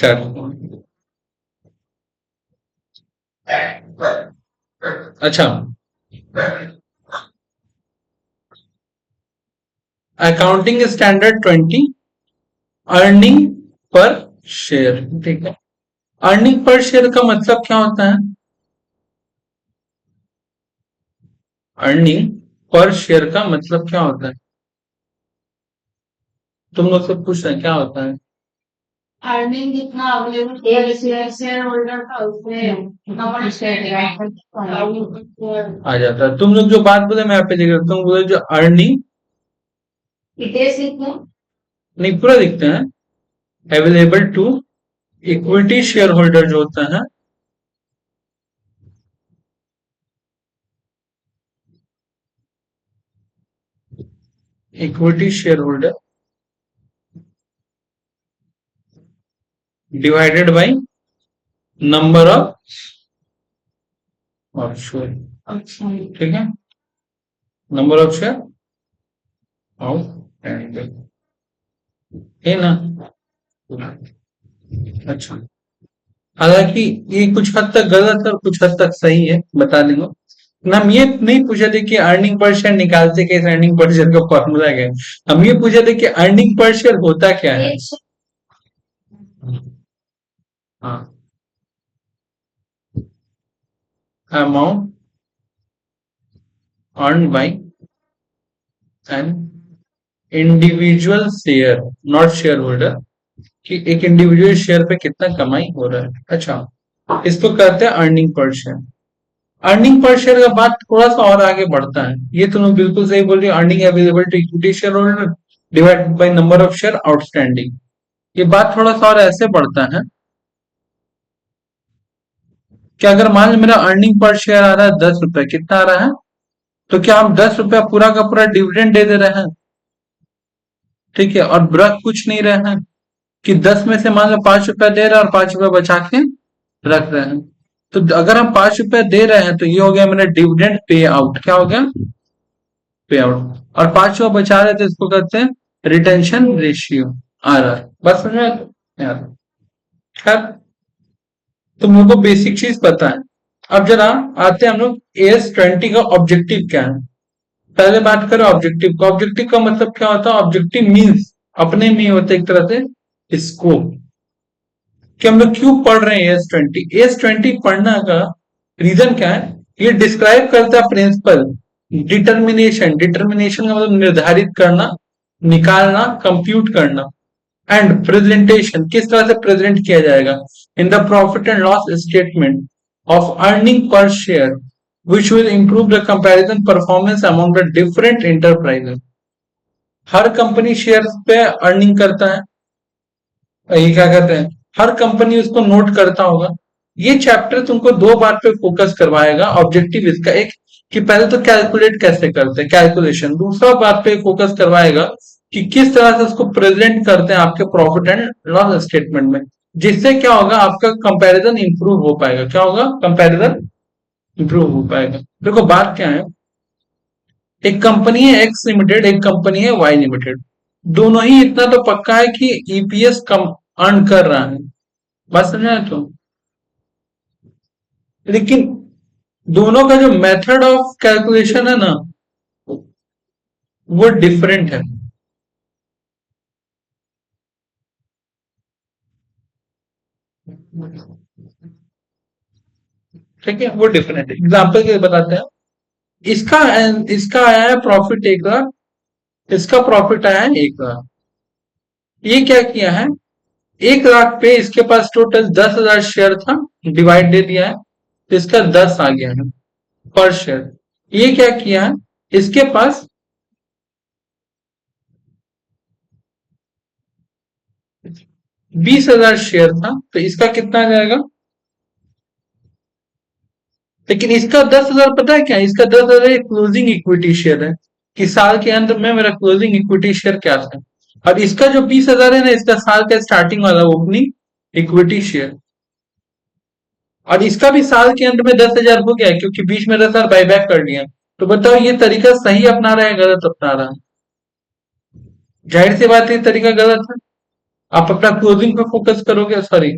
कर। अच्छा, accounting standard 20, earning per share. ठीक है, अर्निंग पर शेयर का मतलब क्या होता है? अर्निंग पर शेयर का मतलब क्या होता है? तुम लोग से पूछ रहे हैं क्या होता है? अर्निंग जितना अवेलेबल एक शेयर होल्डर का उसमें नंबर शेयर आ जाता है। तुम लोग जो बात बोले मैं यहाँ पे लिख रहा हूँ, तुम बोले जो अर्निंग नहीं पूरा लिखते हैं, available to equity share holder जो होता है, equity share holder divided by number of share. ठीक है, नंबर ऑफ शेयर आउटस्टैंडिंग, है ना? अच्छा, हालांकि ये कुछ हद तक गलत है और कुछ हद तक सही है, बता देंगे। हम ये नहीं पूछे थे कि अर्निंग पर शेयर निकालते कैसे, अर्निंग पर शेयर का फॉर्मूला क्या है। हम ये पूछे थे कि अर्निंग पर शेयर होता क्या है। हाँ, amount earn by an individual share, not share holder, कि एक इंडिविजुअल शेयर पे कितना कमाई हो रहा है। अच्छा, इसको कहते हैं earning per share. Earning per share का बात थोड़ा सा और आगे बढ़ता है, ये तुम बिल्कुल सही बोल रही हो, earning available to equity share holder divided by number of share outstanding. ये बात थोड़ा सा और ऐसे बढ़ता है कि अगर मान लो मेरा अर्निंग पर शेयर आ रहा है 10 रुपए, कितना आ रहा है? तो क्या हम 10 रुपया पूरा का पूरा डिविडेंड दे दे रहे हैं? ठीक है, और रख कुछ नहीं रहे हैं, कि 10 में से मान लो 5 रुपया दे रहे हैं और 5 रुपया बचा के रख रहे हैं। तो अगर हम 5 रुपया दे रहे हैं तो ये हो गया मेरा डिविडेंड पे आउट। क्या हो गया? पे आउट। और 5 रुपया बचा रहे थे, इसको कहते हैं रिटेंशन रेशियो, आ रहा है। बस समझ में यार, खैर तुम लोग को बेसिक चीज पता है। अब जरा आते हैं हम लोग AS20 का ऑब्जेक्टिव क्या है। पहले बात करें ऑब्जेक्टिव का। ऑब्जेक्टिव का मतलब क्या होता है? ऑब्जेक्टिव मीन्स अपने में ही होता है एक तरह से स्कोप, कि हम लोग क्यों पढ़ रहे हैं AS20। AS20 पढ़ना का रीजन क्या है? ये डिस्क्राइब करता है प्रिंसिपल डिटर्मिनेशन। डिटर्मिनेशन का मतलब निर्धारित करना, निकालना, कंप्यूट करना, एंड प्रेजेंटेशन, किस तरह से प्रेजेंट किया जाएगा in the profit and loss statement of earning per share which will improve the comparison performance among the different enterprises. Her company share पे अर्निंग करता है, ये क्या कहते हैं, हर कंपनी उसको नोट करता होगा। ये चैप्टर तुमको दो बात पे फोकस करवाएगा। ऑब्जेक्टिव इसका एक, कि पहले तो कैलकुलेट कैसे करते हैं, कैलकुलेशन। दूसरा बात पे फोकस करवाएगा कि किस तरह से उसको प्रेजेंट करते हैं आपके प्रॉफिट एंड लॉस स्टेटमेंट में, जिससे क्या होगा, आपका कंपैरिजन इंप्रूव हो पाएगा। क्या होगा? कंपैरिजन इंप्रूव हो पाएगा। देखो बात क्या है, एक कंपनी है एक्स लिमिटेड, एक कंपनी है वाई लिमिटेड। दोनों ही इतना तो पक्का है कि ईपीएस कम अर्न कर रहा है, बात समझ रहे तो। लेकिन दोनों का जो मेथड ऑफ कैलकुलेशन है ना, वो डिफरेंट है। ठीक है, वो डिफरेंट है। एग्जाम्पल के लिए बताते हैं। इसका इसका आया है प्रॉफिट 1 लाख, इसका प्रॉफिट आया है 1 लाख। ये क्या किया है, 1 लाख पे इसके पास टोटल 10,000 शेयर था, डिवाइड दे दिया है, तो इसका 10 आ गया है पर शेयर। ये क्या किया है, इसके पास 20,000 शेयर था, तो इसका कितना आ जाएगा? लेकिन इसका 10,000 पता है क्या है? इसका 10,000 क्लोजिंग इक्विटी शेयर है, कि साल के अंत में मेरा क्लोजिंग इक्विटी शेयर क्या था। और इसका जो 20,000 है ना, इसका साल का स्टार्टिंग वाला ओपनिंग इक्विटी शेयर। और इसका भी साल के अंत में 10,000 हो गया है, क्योंकि बीच में 10,000 बाईबैक कर लिया। तो बताओ ये तरीका सही अपना रहा है, गलत अपना रहा है? जाहिर सी बात है, ये तरीका गलत है। आप अपना क्लोजिंग पे फोकस करोगे, सॉरी,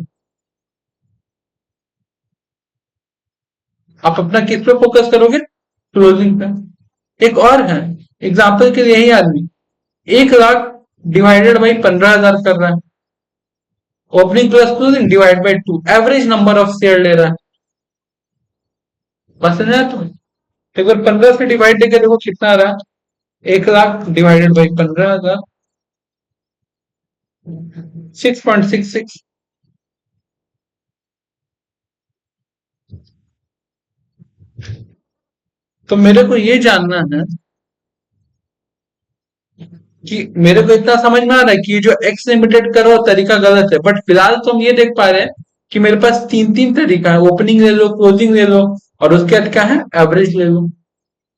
आप अपना किस पे फोकस करोगे? क्लोजिंग पे। एक और है, एग्जाम्पल के लिए, यही आदमी 1 लाख डिवाइडेड बाई 15,000 कर रहा है, opening plus closing divide by 2, average number of share ले रहा है। बस समझ आया तुम्हें? तो एक बार 15 से डिवाइड करके देखो कितना आ रहा है, 1 लाख डिवाइडेड बाई 15,000, 6.66। तो मेरे को ये जानना है कि मेरे को इतना समझ में आ रहा है कि ये जो एक्स लिमिटेड करो तरीका गलत है, बट फिलहाल तो हम ये देख पा रहे हैं कि मेरे पास तीन तीन तरीका है, ओपनिंग ले लो, क्लोजिंग ले लो, और उसके बाद क्या है, एवरेज ले लो।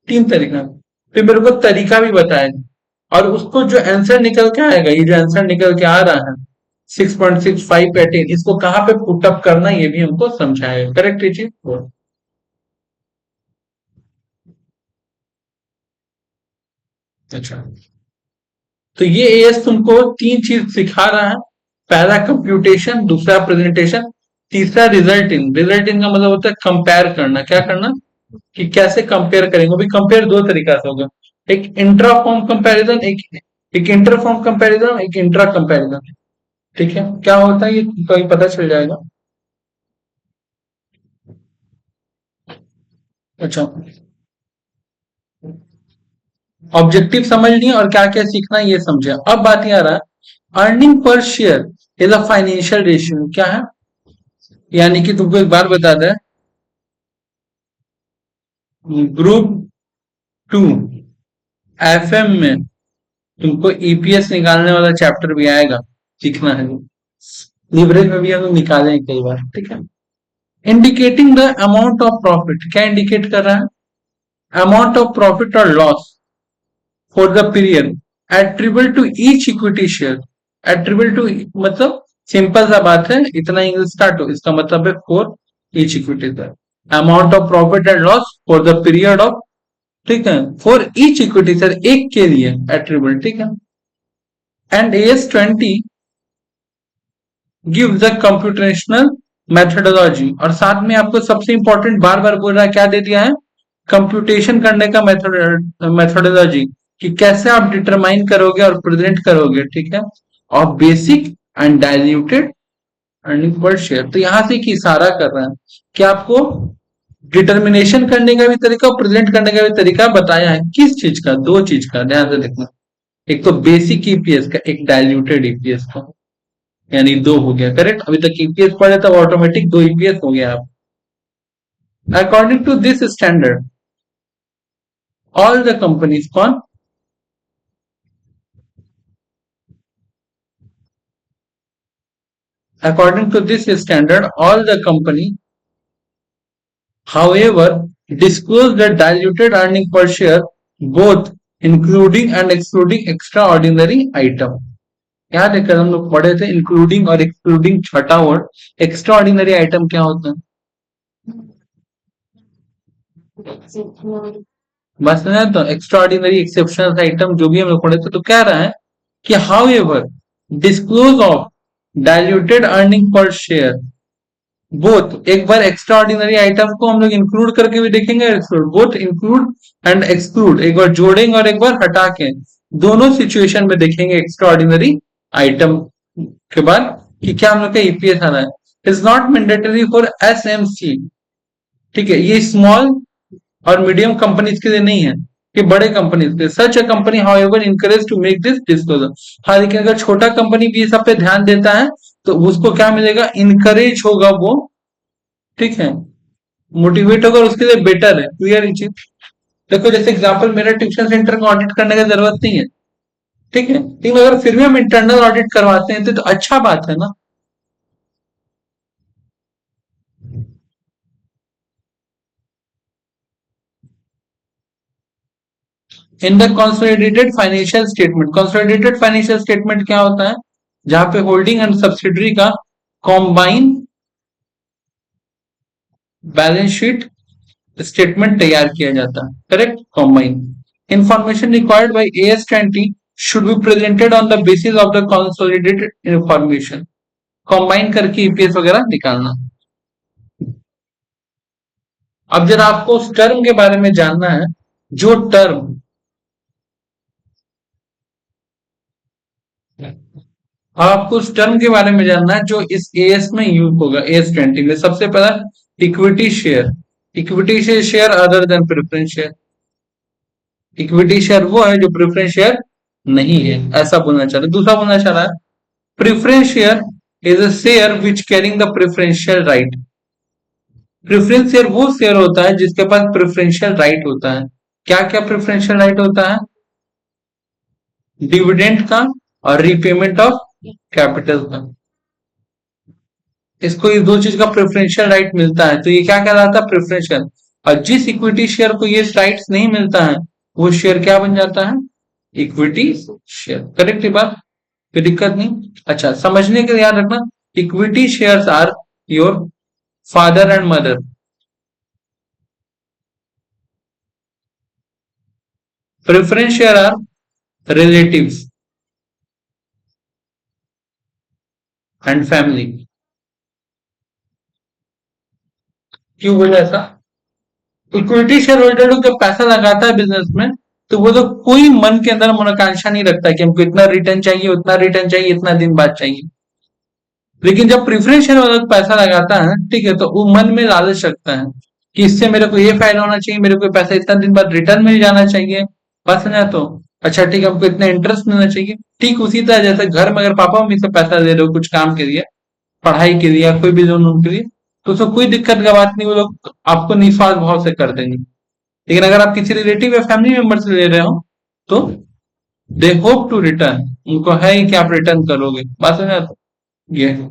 तीन तरीका। फिर मेरे को तरीका भी बताया, और उसको जो आंसर निकल के आएगा, ये जो आंसर निकल के आ रहा है 6.6518, इसको कहाँ पे पुटअप करना ये भी हमको समझाएगा। करेक्ट है जी? अच्छा, तो ये एएस तुमको तीन चीज सिखा रहा है। पहला कंप्यूटेशन, दूसरा प्रेजेंटेशन, तीसरा रिजल्ट इन का मतलब होता है कंपेयर करना। क्या करना? कि कैसे कंपेयर करेंगे। अभी कंपेयर दो तरीका से होगा, एक इंट्रा फॉर्म कंपेरिजन, एक इंटर फॉर्म कंपेरिजन, एक इंट्रा कंपेरिजन। ठीक है, क्या होता है ये कहीं पता चल जाएगा। अच्छा, ऑब्जेक्टिव समझ लिए और क्या क्या सीखना है ये समझे। अब बात ये आ रहा है, earning per share is a financial ratio. क्या है? यानी कि तुमको एक बार बता दें, ग्रुप 2 एफएम में तुमको ईपीएस निकालने वाला चैप्टर भी आएगा, सीखना है। लिवरेज में भी हम लोग निकाले हैं कई बार। ठीक है, indicating the amount of profit, क्या इंडिकेट कर रहा है? अमाउंट ऑफ प्रॉफिट और loss for the period attribute to each equity share. Attribute to मतलब सिंपल सा बात है, इतना इंग्लिश स्टार्ट हो, इसका मतलब है for each equity share, amount of profit and loss for the period of, ठीक है, फॉर ईच इक्विटी शेयर, एक के लिए एट्रीब्यूट। ठीक है, and AS20 give the computational methodology, और साथ में आपको सबसे इंपॉर्टेंट बार बार बोल रहा है, क्या दे दिया है? कंप्यूटेशन करने का मेथोडोलॉजी, कि कैसे आप डिटरमाइन करोगे और प्रेजेंट करोगे। ठीक है, और basic and diluted earning per share. तो यहां से एक इशारा कर रहा है कि आपको डिटर्मिनेशन करने का भी तरीका और प्रेजेंट करने का भी तरीका बताया है। किस चीज का? दो चीज का, ध्यान से देखना। एक तो बेसिक ईपीएस का, एक डायल्यूटेड ईपीएस का, यानी दो हो गया। करेक्ट, अभी तक ईपीएस पढ़े तब ऑटोमेटिक दो ईपीएस हो गया आप। According to this standard all the companies, कौन? According to this standard, all the company, however, disclose the diluted earning per share, both including and excluding extraordinary item. याद है कल हम लोग पढ़े थे इंक्लूडिंग और एक्सक्लूडिंग, छठा वर्ड। एक्स्ट्रा आइटम क्या होता है? बस ना, तो एक्स्ट्रा एक्सेप्शनल आइटम जो भी हम लोग पढ़े थे, तो कह रहा है कि how ever disclose of diluted earning per share both, एक बार एक्स्ट्रा आइटम को हम लोग इंक्लूड करके भी देखेंगे, exclude, both include and exclude, एक बार जोड़ेंगे और एक बार हटा के, दोनों सिचुएशन में देखेंगे एक्स्ट्रा आइटम के बाद कि क्या हम लोग का ईपीएस आना है। Is not mandatory for SMC. ठीक है, ये स्मॉल और मीडियम कंपनीज के लिए नहीं है, कि बड़े कंपनीज के। Such a company however encourage to make this disclosure. हाँ, लेकिन अगर छोटा कंपनी भी ये सब पे ध्यान देता है तो उसको क्या मिलेगा? इनकरेज होगा वो। ठीक है, मोटिवेट होगा, उसके लिए बेटर है। क्लियर ये चीज? देखो, जैसे एग्जांपल, मेरा ट्यूशन सेंटर का ऑडिट करने की जरूरत नहीं है, ठीक है, लेकिन अगर फिर भी हम इंटरनल ऑडिट करवाते हैं तो अच्छा बात है ना। In the consolidated financial statement क्या होता है? जहां पे होल्डिंग एंड सब्सिडरी का कॉम्बाइन बैलेंस शीट स्टेटमेंट तैयार किया जाता है। Correct, combine information required by AS20 should be presented on the basis of the consolidated information, combine करके ईपीएस वगैरह निकालना। अब जरा आपको उस टर्म के बारे में जानना है, जो टर्म आपको उस टर्म के बारे में जानना है जो इस एएस में यूज होगा, एएस 20 में। सबसे पहला equity share. Equity share other than preference share. Equity share वो है जो प्रेफरेंस शेयर नहीं है, ऐसा बोलना चाह रहा है। दूसरा बोलना चाह रहा है preference share is a share which carrying the preferential right. Preference share वो शेयर होता है जिसके पास प्रेफरेंशियल राइट होता है। क्या क्या प्रेफरेंशियल राइट होता है? डिविडेंड का और रीपेमेंट ऑफ कैपिटल का। इसको ये दो चीज का प्रेफरेंशियल राइट मिलता है, तो ये क्या कहलाता है? प्रेफरेंशियल। और जिस इक्विटी शेयर को ये राइट्स नहीं मिलता है वो शेयर क्या बन जाता है? Equity share. करेक्ट है बात, कोई दिक्कत नहीं। अच्छा, समझने के लिए याद रखना, equity shares are your father and mother. Preference share are relatives and family. क्यों बोला ऐसा? इक्विटी शेयर होल्डर लोग जब पैसा लगाता है बिजनेस में, तो वो लोग कोई मन के अंदर मनोकांक्षा नहीं रखता कि हमको इतना रिटर्न चाहिए, उतना रिटर्न चाहिए, इतना दिन बाद चाहिए। लेकिन जब प्रेफरेंस शेयर वाला पैसा लगाता है, ठीक है, तो वो मन में लालच रखता है कि इससे मेरे को ये फायदा होना चाहिए, मेरे को पैसा इतना दिन बाद रिटर्न मिल जाना चाहिए। बात समझा? तो अच्छा ठीक है, हमको इतना इंटरेस्ट मिलना चाहिए। ठीक उसी तरह जैसे घर में अगर पापा मम्मी से पैसा दे रहे हो कुछ काम के लिए, पढ़ाई के लिए या कोई भी लोन उनके लिए, तो उसमें कोई दिक्कत का बात नहीं, वो लोग आपको निस्वार्थ भाव से कर देंगे। लेकिन अगर आप किसी रिलेटिव या फैमिली मेंबर से ले रहे हो, तो दे होप टू रिटर्न, उनको है ही कि आप रिटर्न करोगे। बात समझ? ये है,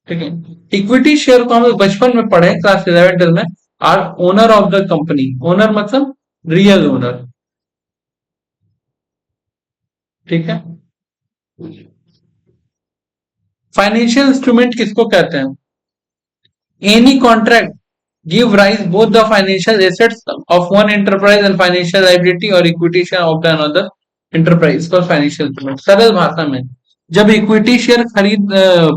ठीक है। इक्विटी शेयर को हम लोग बचपन में पढ़े क्लास 11 में, are owner of the company. Owner मतलब रियल ओनर, ठीक है। फाइनेंशियल इंस्ट्रूमेंट किसको कहते हैं? Any contract give rise both the financial assets of one enterprise and financial liability or equity share of the another enterprise for financial instrument। सरल भाषा में, जब इक्विटी शेयर खरीद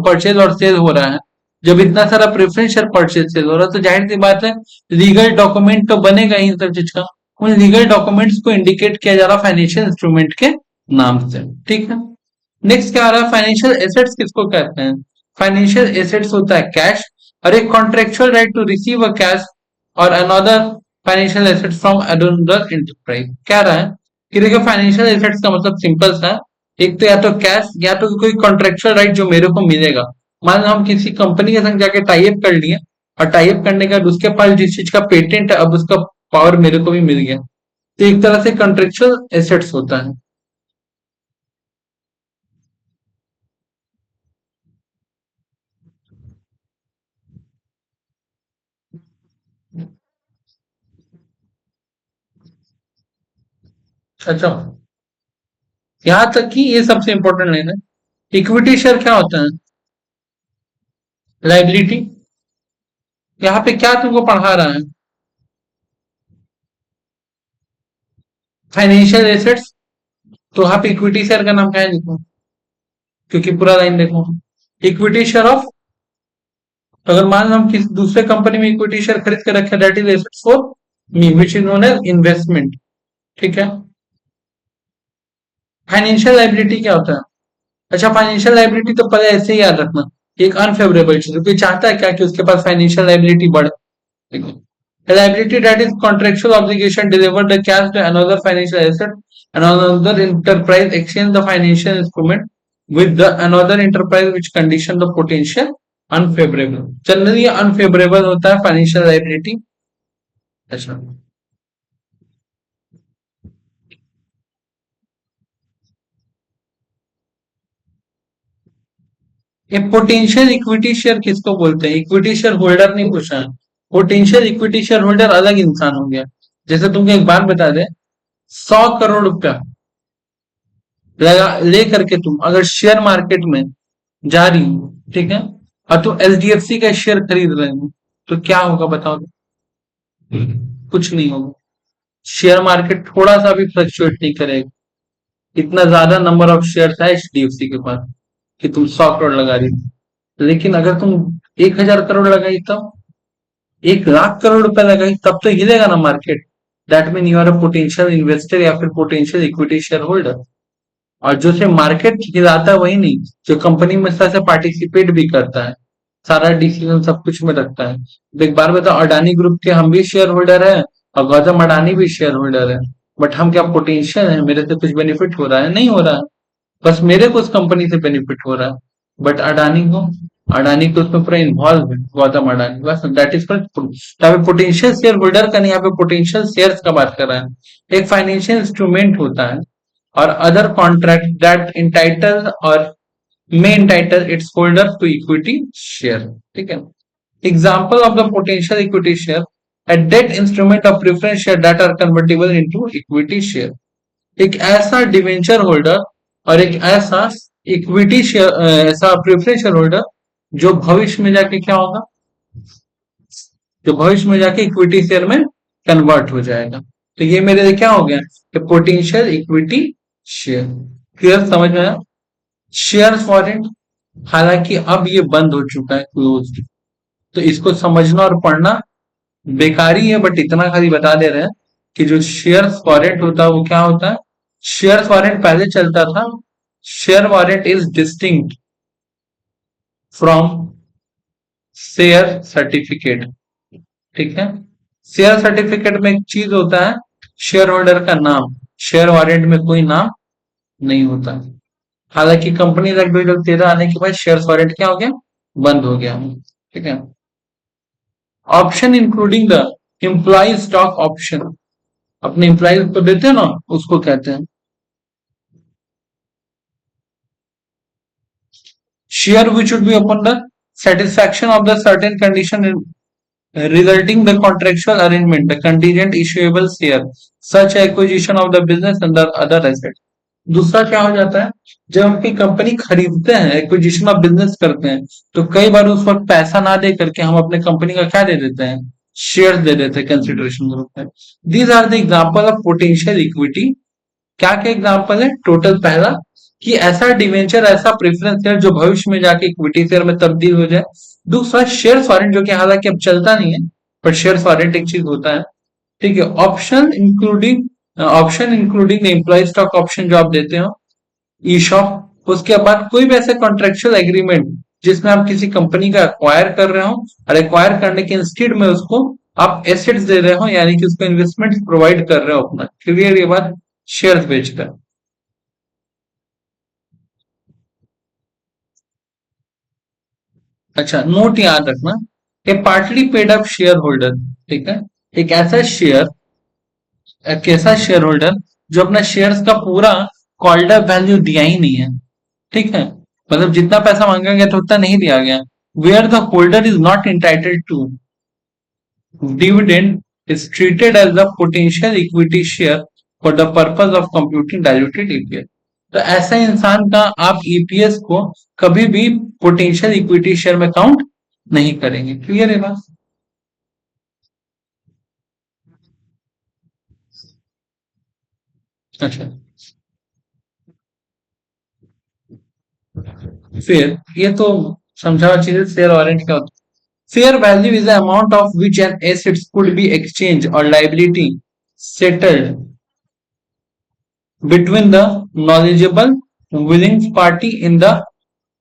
परचेज और सेल हो रहा है, जब इतना सारा प्रेफरेंस शेयर परचेज सेल हो रहा है, तो जाहिर सी बात है लीगल डॉक्यूमेंट तो बनेगा इन सब चीज का। उन लीगल डॉक्यूमेंट्स को इंडिकेट किया जा रहा है फाइनेंशियल इंस्ट्रूमेंट के नाम से, ठीक है। नेक्स्ट क्या आ रहा है? फाइनेंशियल एसेट्स किसको कहते हैं? फाइनेंशियल एसेट्स होता है कैश, और एक contractual right to receive a cash और another financial assets from another enterprise. क्या रहा है कि देखिए फाइनेंशियल एसेट्स का मतलब सिंपल सा, एक तो या तो कैश या तो कोई कॉन्ट्रेक्चुअल राइट जो मेरे को मिलेगा। मान लो हम किसी कंपनी के संग जाके टाइप कर लिए, और टाइप करने के बाद उसके पास जिस चीज का पेटेंट है, अब उसका पावर मेरे को भी मिल गया, तो एक तरह से कॉन्ट्रेक्चुअल एसेट्स होता है। अच्छा, यहां तक कि ये सबसे इंपॉर्टेंट लाइन है। इक्विटी शेयर क्या होता है? लाइबिलिटी। यहाँ पे क्या तुमको पढ़ा रहा है? Financial assets. तो यहाँ पे इक्विटी शेयर का नाम क्या है लिखो, क्योंकि पूरा लाइन देखो। इक्विटी शेयर ऑफ, तो अगर मान लो हम किसी दूसरे कंपनी में इक्विटी शेयर खरीद के रखे, that is assets for me which is known as investment, ठीक है। फाइनेंशियल लाइबिलिटी क्या होता है? अच्छा, फाइनेंशियल लाइबिलिटी तो पहले ऐसे ही याद रखना, एक अनफेवरेबल चीज, कोई चाहता है क्या कि उसके पास फाइनेंशियल लाइबिलिटी बढ़े? देखो, a liability that is contractual obligation deliver the cash to another financial asset and another enterprise exchange the financial instrument with the another enterprise which condition the potential unfavorable। Generally unfavourable होता है financial liability. अच्छा, ये potential equity share किसको बोलते हैं? Equity share holder नहीं पूछा है, पोटेंशियल इक्विटी शेयर होल्डर अलग इंसान हो गया। जैसे तुमको एक बात बता दे, 100 करोड़ रुपया लगा ले करके तुम अगर शेयर मार्केट में जा रही हो, ठीक है, और तुम एचडीएफसी का शेयर खरीद रहे हो, तो क्या होगा बताओ तो? कुछ नहीं होगा। शेयर मार्केट थोड़ा सा भी फ्लक्चुएट नहीं करेगा। इतना ज्यादा नंबर ऑफ शेयर था एचडीएफसी के पास कि तुम 100 करोड़ लगा रही थी। लेकिन अगर तुम 1,000 करोड़ लगाई तब, 1 लाख करोड़ रुपए लगाई तब तो हिलेगा ना market. That mean you are a potential investor या फिर पोटेंशियल इक्विटी शेयर होल्डर। और जो सिर्फ मार्केट हिलाता है वही नहीं, जो कंपनी में से पार्टिसिपेट भी करता है, सारा डिसीजन सब कुछ में रखता है। तो एक बार बताओ, अडानी ग्रुप के हम भी शेयर होल्डर है और गौतम अडानी भी शेयर होल्डर है। बट हम क्या पोटेंशियल है, मेरे से कुछ बेनिफिट हो रहा है? नहीं हो रहा है। बस मेरे को उस कंपनी से बेनिफिट हो रहा है। बट अडानी को उसमें पूरा इन्वॉल्व है, गौतम अडानी। बस दैट इज पर यहाँ पे पोटेंशियल शेयर होल्डर का नहीं, यहाँ पे पोटेंशियल शेयर्स का बात कर रहा है। एक फाइनेंशियल इंस्ट्रूमेंट होता है और अदर कॉन्ट्रैक्ट दैट इंटाइटल और may entitle its holder to equity share। ठीक है। Example of the potential equity share, a debt instrument of preference share that are convertible into equity share। एक ऐसा debenture holder और एक ऐसा equity share, ऐसा preference share holder जो भविष्य में जाके क्या होगा, जो भविष्य में जाके इक्विटी शेयर में कन्वर्ट हो जाएगा। तो ये मेरे लिए क्या हो गया कि पोटेंशियल इक्विटी शेयर। क्लियर, समझ में आया? शेयर वारंट, हालांकि अब ये बंद हो चुका है, क्लोज। तो इसको समझना और पढ़ना बेकारी है, बट इतना खाली बता दे रहे हैं कि जो शेयर वारंट होता है वो क्या होता है। शेयर वारंट पहले चलता था, share warrant is distinct from share certificate. ठीक है। शेयर सर्टिफिकेट में एक चीज होता है, शेयर होल्डर का नाम। शेयर वारंट में कोई नाम नहीं होता। हालांकि कंपनी एक्ट 2013 आने के बाद शेयर वारंट क्या हो गया, बंद हो गया। ठीक है। Option including the employee stock option, अपने एम्प्लॉय को देते हैं ना, उसको कहते हैं share which would be upon the satisfaction of the certain condition resulting the contractual arrangement, the contingent issuable share, such acquisition of the business and the other asset। दूसरा क्या हो जाता है, जब हम कोई कंपनी खरीदते हैं, एक्विजिशन ऑफ बिजनेस करते हैं, तो कई बार उस वक्त पैसा ना दे करके हम अपने कंपनी का क्या दे देते हैं, शेयर दे देते हैं कंसिडरेशन के रूप में। These are the example of potential equity. क्या क्या एग्जांपल है टोटल? पहला कि ऐसा डिवेंचर, ऐसा प्रेफरेंस शेयर जो भविष्य में जाके इक्विटी शेयर में तब्दील हो जाए। दूसरा शेयर वारंट, जो कि हालांकि अब चलता नहीं है, पर शेयर वारंट एक चीज होता है। ठीक है। Option including employee stock option जो आप देते हो, ईशॉप। उसके बाद कोई भी ऐसे कॉन्ट्रेक्चुअल एग्रीमेंट जिसमें आप किसी कंपनी का एक्वायर कर रहे हो और एक्वायर करने के इंस्टेड में उसको आप एसेट्स दे रहे हो, यानी कि उसको इन्वेस्टमेंट प्रोवाइड कर रहे हो अपना। क्लियर ये बात? शेयर बेचकर। अच्छा, नोट याद रखना, a partly paid up share holder. ठीक है। एक ऐसा शेयर, एक ऐसा शेयर होल्डर जो अपना शेयर्स का पूरा कॉल्ड अप वैल्यू दिया ही नहीं है। ठीक है। मतलब जितना पैसा मांगा गया था उतना नहीं दिया गया। Where the holder is not entitled to dividend, is treated as a potential equity share for the purpose of computing diluted EPS। तो ऐसा इंसान का आप ईपीएस को कभी भी पोटेंशियल इक्विटी शेयर में काउंट नहीं करेंगे। क्लियर है बात? अच्छा, फिर ये तो समझा हुआ चीज है। शेयर वारंट क्या होता है? Fair value is the amount of which an assets could be exchange or liability settled between the knowledgeable willing party in the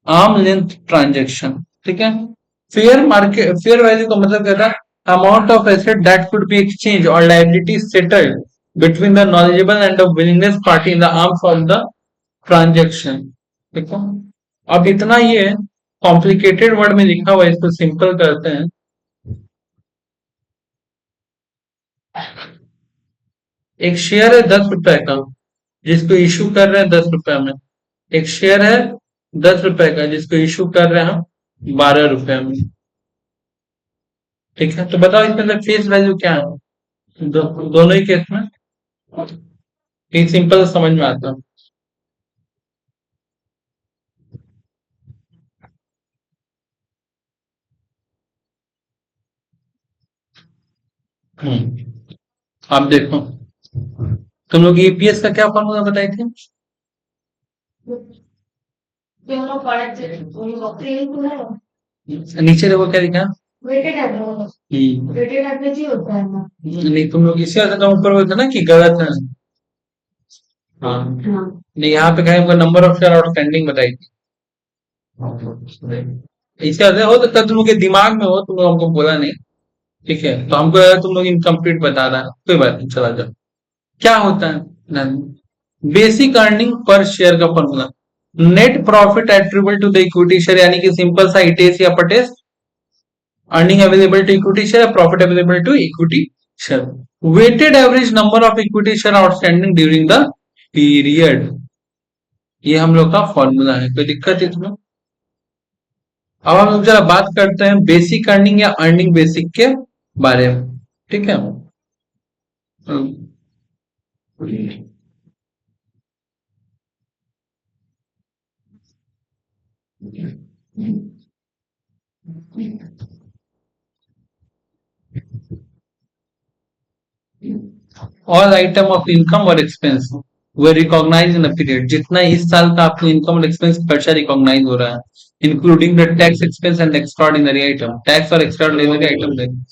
arm length transaction. ठीक है। फेयर मार्केट, फेयर वैल्यू का मतलब कहता है amount of asset that could be exchange or liability settled between the knowledgeable and the willingness party in the arms of the transaction. ठीक है। अब इतना ये कॉम्प्लिकेटेड वर्ड में लिखा हुआ है, इसको सिंपल करते हैं। एक शेयर है 10 रुपए का जिसको इशू कर रहे हैं 10 रुपए में। एक शेयर है 10 रुपए का जिसको इशू कर रहे हैं हम 12 रुपए में। ठीक है। तो बताओ इसके अंदर फेस वैल्यू क्या है? दोनों ही केस में ये सिंपल समझ में आता है। आप देखो, तुम लोग ईपीएस का क्या फॉर्मूला बताए थे? दोनों पढ़े थे उनको नीचे देखो क्या लिखा? वेटेड एवरेज वेटेड एवरेज ही होता है ना। नहीं तुम लोग इसी वजह से ऊपर बोलते ना कि गलत है। हाँ हाँ नहीं यहाँ पे कहीं नंबर ऑफ शेयर आउटस्टैंडिंग बताई थी। इसका अर्थ है, हो सकता है तुम लोग के दिमाग में हो, तुम लोग हमको बोला नहीं। ठीक है तो हमको लगा तुम लोग इनकम्प्लीट बता रहा है, कोई बात नहीं, चला जाओ। क्या होता है बेसिक अर्निंग पर शेयर का formula? Net profit attributable to the equity share, यानी कि सिंपल सा इटेस या पटेस, earning available to equity share, profit available to equity share, weighted average number of equity share outstanding during the period. ये हम लोग का फॉर्मूला है, कोई दिक्कत है तुम्हें? अब हम लोग जरा बात करते हैं बेसिक अर्निंग या अर्निंग बेसिक के बारे में। ठीक है। ऑल आइटम ऑफ इनकम और expense we recognise in a period, जितना इस साल का आपको इनकम और एक्सपेंस खर्चा रिकॉग्नाइज हो रहा है, including the tax expense and extraordinary item, tax और एक्स्ट्राऑर्डिनरी आइटम देंगे।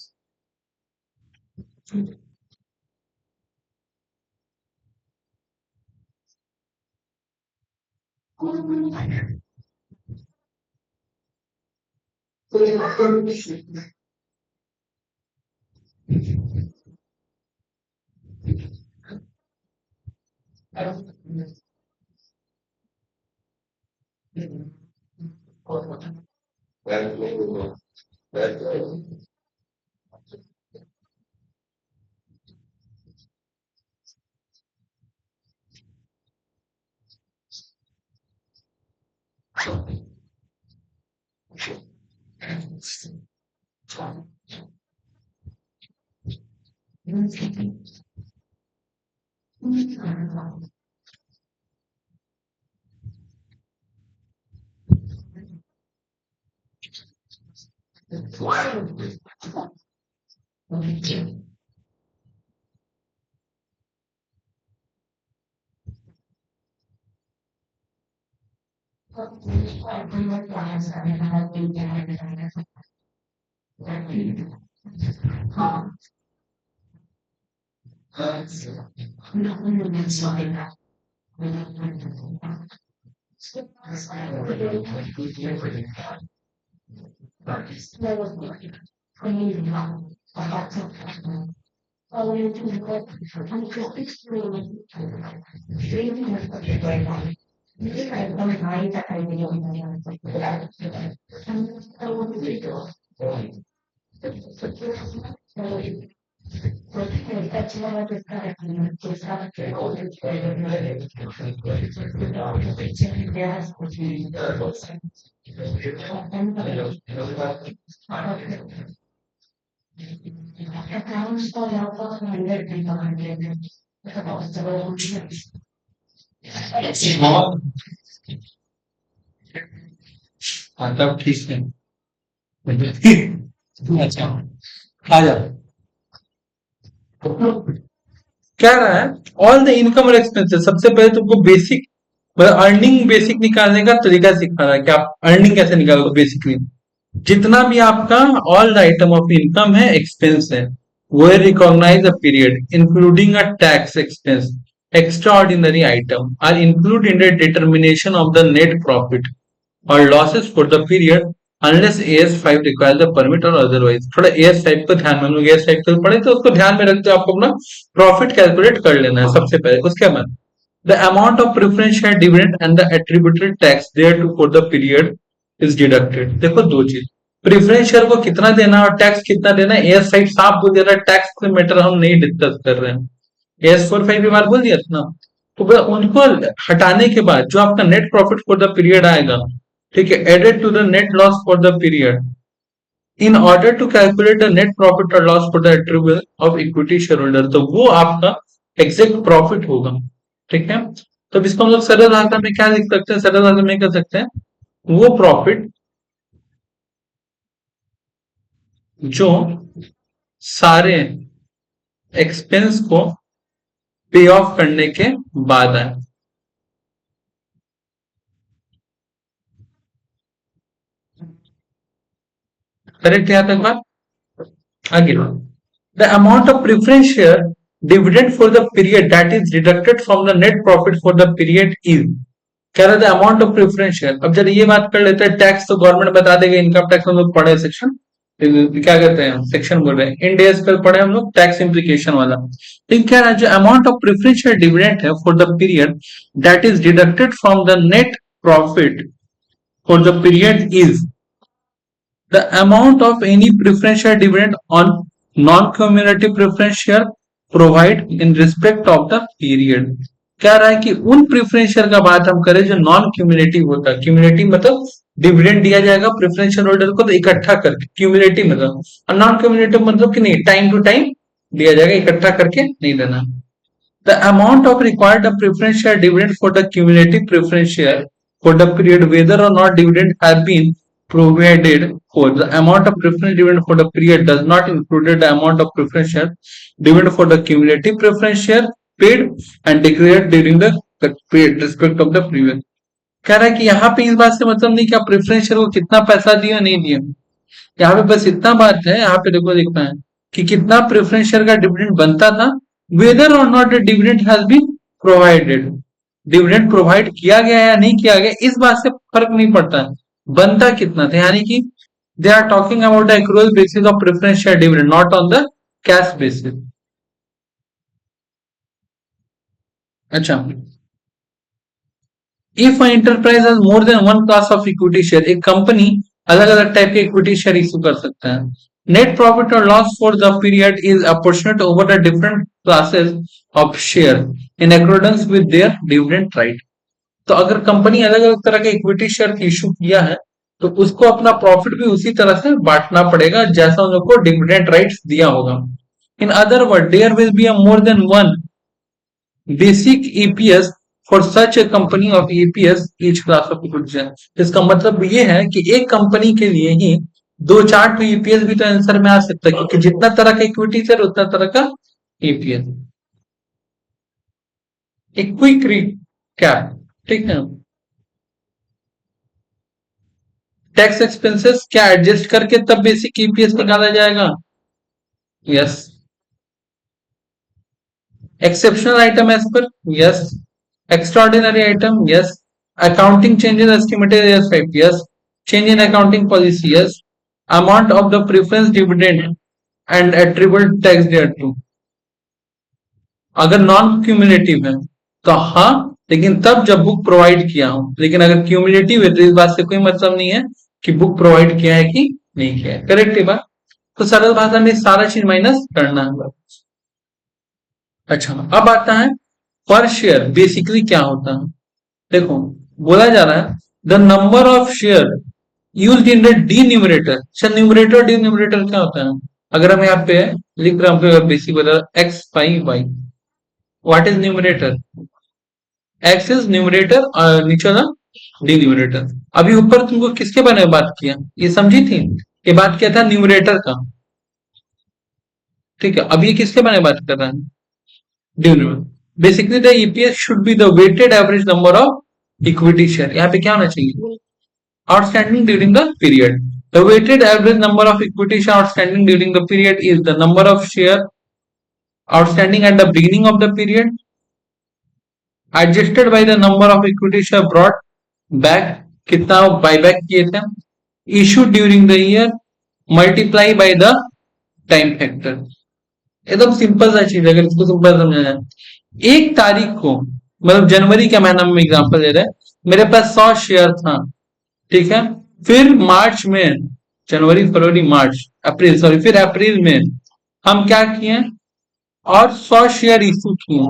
हाँ तब ठीक है। अच्छा आ जाओ। क्या रहा है? ऑल द इनकम और एक्सपेंसेस, सबसे पहले तुमको बेसिक मतलब अर्निंग बेसिक निकालने का तरीका सिखा रहा है कि आप अर्निंग कैसे निकालोगे बेसिकली। जितना भी आपका all the item of income है, एक्सपेंस है, वो recognise a period including a tax expense, extra ordinary item are include in the determination of the net profit or losses for the period unless AS5 requires the permit or otherwise. थोड़ा AS5 को ध्यान में, हम लोग AS5 को पढ़े तो उसको ध्यान में रखते आपको अपना प्रॉफिट कैलकुलेट कर लेना है सबसे पहले। उसके बाद the amount of preference share dividend and the attributed tax thereto for the period is deducted. देखो दो चीज, प्रेफरेंस शेयर को कितना देना है और टैक्स कितना देना है, AS5 साफ बोल दिया था, टैक्स का मैटर हम नहीं डिस्कस कर रहे हैं। AS45 बार बोल दिया था ना। तो उनको हटाने के बाद जो आपका net profit for the period आएगा, ठीक है, added to the net loss for the period in order to calculate the net profit और loss for the attribute of equity share holder, तो वो आपका एग्जैक्ट प्रॉफिट होगा। ठीक है, तो इसको हम लोग सरल भाषा में क्या लिख सकते हैं, सरल भाषा में कह सकते हैं वो प्रॉफिट जो सारे एक्सपेंस को पे ऑफ करने के बाद आए। करेक्ट यहाँ तक बात? आगे the amount of preference share dividend for the period that is deducted from the net profit for the period is, कह रहे थे अमाउंट ऑफ प्रेफरेंस शेयर। अब जब ये बात कर लेते हैं, टैक्स तो गवर्नमेंट बता देगा, इनकम टैक्स हम लोग पढ़े सेक्शन, क्या कहते हैं सेक्शन बोल रहे हैं, इंडियस पर पढ़े हम लोग टैक्स इम्प्लीकेशन वाला। लेकिन क्या है, जो amount of preference share dividend है for the period that is deducted from the net profit for the period is the amount of any preference share dividend on non-cumulative preference share provide in respect of the period। क्या रहा है कि उन preference share का बात हम करें जो नॉन क्यूमुलेटिव होता है। क्यूमुलेटिव मतलब डिविडेंड दिया जाएगा प्रेफरेंस शेयर होल्डर को तो इकट्ठा करके, क्यूमुलेटिव मतलब, और नॉन क्यूमुलेटिव मतलब कि नहीं, टाइम टू टाइम दिया जाएगा, इकट्ठा करके नहीं देना। The amount of required preference share dividend for the cumulative preference share for the period whether or not dividend has been provided for, the amount of preference dividend for the period does not include the amount of preference share dividend for the cumulative preference share paid and declared during the period respect of the previous। कह रहा है कि यहाँ पे इस बात से मतलब नहीं कि आप प्रेफरेंस शेयर को कितना पैसा दिया नहीं दिया, यहाँ पे बस इतना बात है, यहाँ पे देखो देखना है कि कितना प्रेफरेंस शेयर का डिविडेंड बनता था, whether or not dividend has been provided, dividend provide किया गया या नहीं किया गया इस बात से फर्क नहीं पड़ता है, बनता कितना था। यानी कि they are talking about the accrual basis of preference share dividend, not on the cash basis. अच्छा, if an enterprise has more than one class of equity share, एक कंपनी अलग अलग टाइप के इक्विटी शेयर इशू कर सकता है। Net profit और loss for the period is apportioned over the different classes of share in accordance with their dividend right. तो अगर कंपनी अलग अलग तरह के इक्विटी शेयर इशू किया है तो उसको अपना प्रॉफिट भी उसी तरह से बांटना पड़ेगा जैसा उन लोग को डिविडेंड राइट्स दिया होगा। In other word there will be a more than one basic EPS for such a company of EPS each class of equity. इसका मतलब ये है कि एक कंपनी के लिए ही दो चार तो ईपीएस भी तो आंसर में आ सकता है, क्योंकि जितना तरह का इक्विटी शेयर उतना तरह का ईपीएस। एक क्विक कैप, ठीक है। टैक्स एक्सपेंसेस क्या एडजस्ट करके तब बेसिक ईपीएस निकाला जाएगा? Yes. Exceptional item as per, yes. Extraordinary item, yes. Accounting changes estimated as five, yes. Change in accounting policy, yes. Amount of the preference dividend and attributed tax thereto, अगर non cumulative है तो हाँ, लेकिन तब जब book provide किया हो। लेकिन अगर क्यूमुलेटिव है तो इस बात से कोई मतलब नहीं है कि बुक प्रोवाइड किया है कि नहीं किया है। करेक्ट है बात? तो सरल भाषा में सारा चीज माइनस करना है। अच्छा, अब आता है पर शेयर बेसिकली क्या होता है। देखो, बोला जा रहा है the number of share used in the denominator. अच्छा, न्यूमरेटर और डिन्यूमरेटर क्या होता है? अगर हम यहाँ पे लिख रहे हैं बेसिक बता X by Y, what is numerator? X is numerator और नीचे ना डिन्यूमरेटर। अभी ऊपर तुमको किसके बारे में बात किया, ये समझी थी? ये बात किया था न्यूमरेटर का, ठीक है। अभी किसके बारे में बात कर रहा है? Denominator. Basically the EPS should be the weighted average number of equity share. यहाँ पे क्या होना चाहिए? Outstanding during the period. The weighted average number of equity share outstanding during the period is the number of share outstanding at the beginning of the period adjusted by the number of equity share brought back, कितना buyback किए थे, issued during the year, multiply by the time factor। एकदम simple सा चीज, अगर इसको simple समझना है, एक तारीख को, मतलब जनवरी के महीना में एग्जांपल दे रहे हैं, मेरे पास 100 शेयर था, ठीक है। फिर मार्च में, जनवरी फरवरी मार्च अप्रैल, सॉरी, फिर अप्रैल में हम क्या किए और 100 शेयर इशू किए,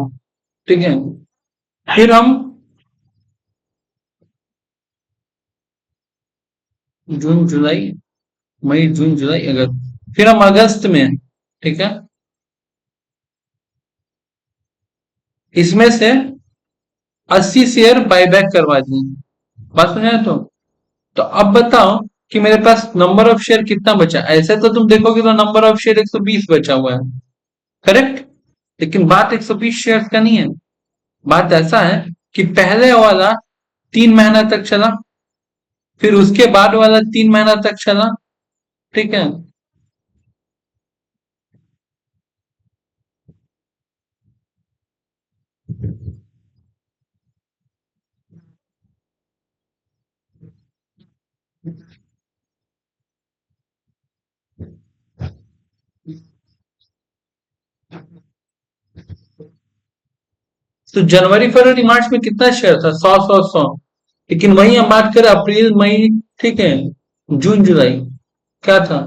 ठीक है। फिर हम जून जुलाई मई जून जुलाई अगस्त, फिर हम अगस्त में, ठीक है, इसमें से 80 शेयर बायबैक करवा दिए। बात समझ आया? तो अब बताओ कि मेरे पास नंबर ऑफ शेयर कितना बचा। ऐसे तो तुम देखोगे तो नंबर ऑफ शेयर 120 बचा हुआ है, करेक्ट। लेकिन बात 120 शेयर का नहीं है, बात ऐसा है कि पहले वाला 3 महीना तक चला, फिर उसके बाद वाला 3 महीना तक चला, ठीक है। तो जनवरी फरवरी मार्च में कितना शेयर था? 100 100 100। लेकिन वही हम बात करें अप्रैल मई, ठीक है, जून जुलाई, क्या था?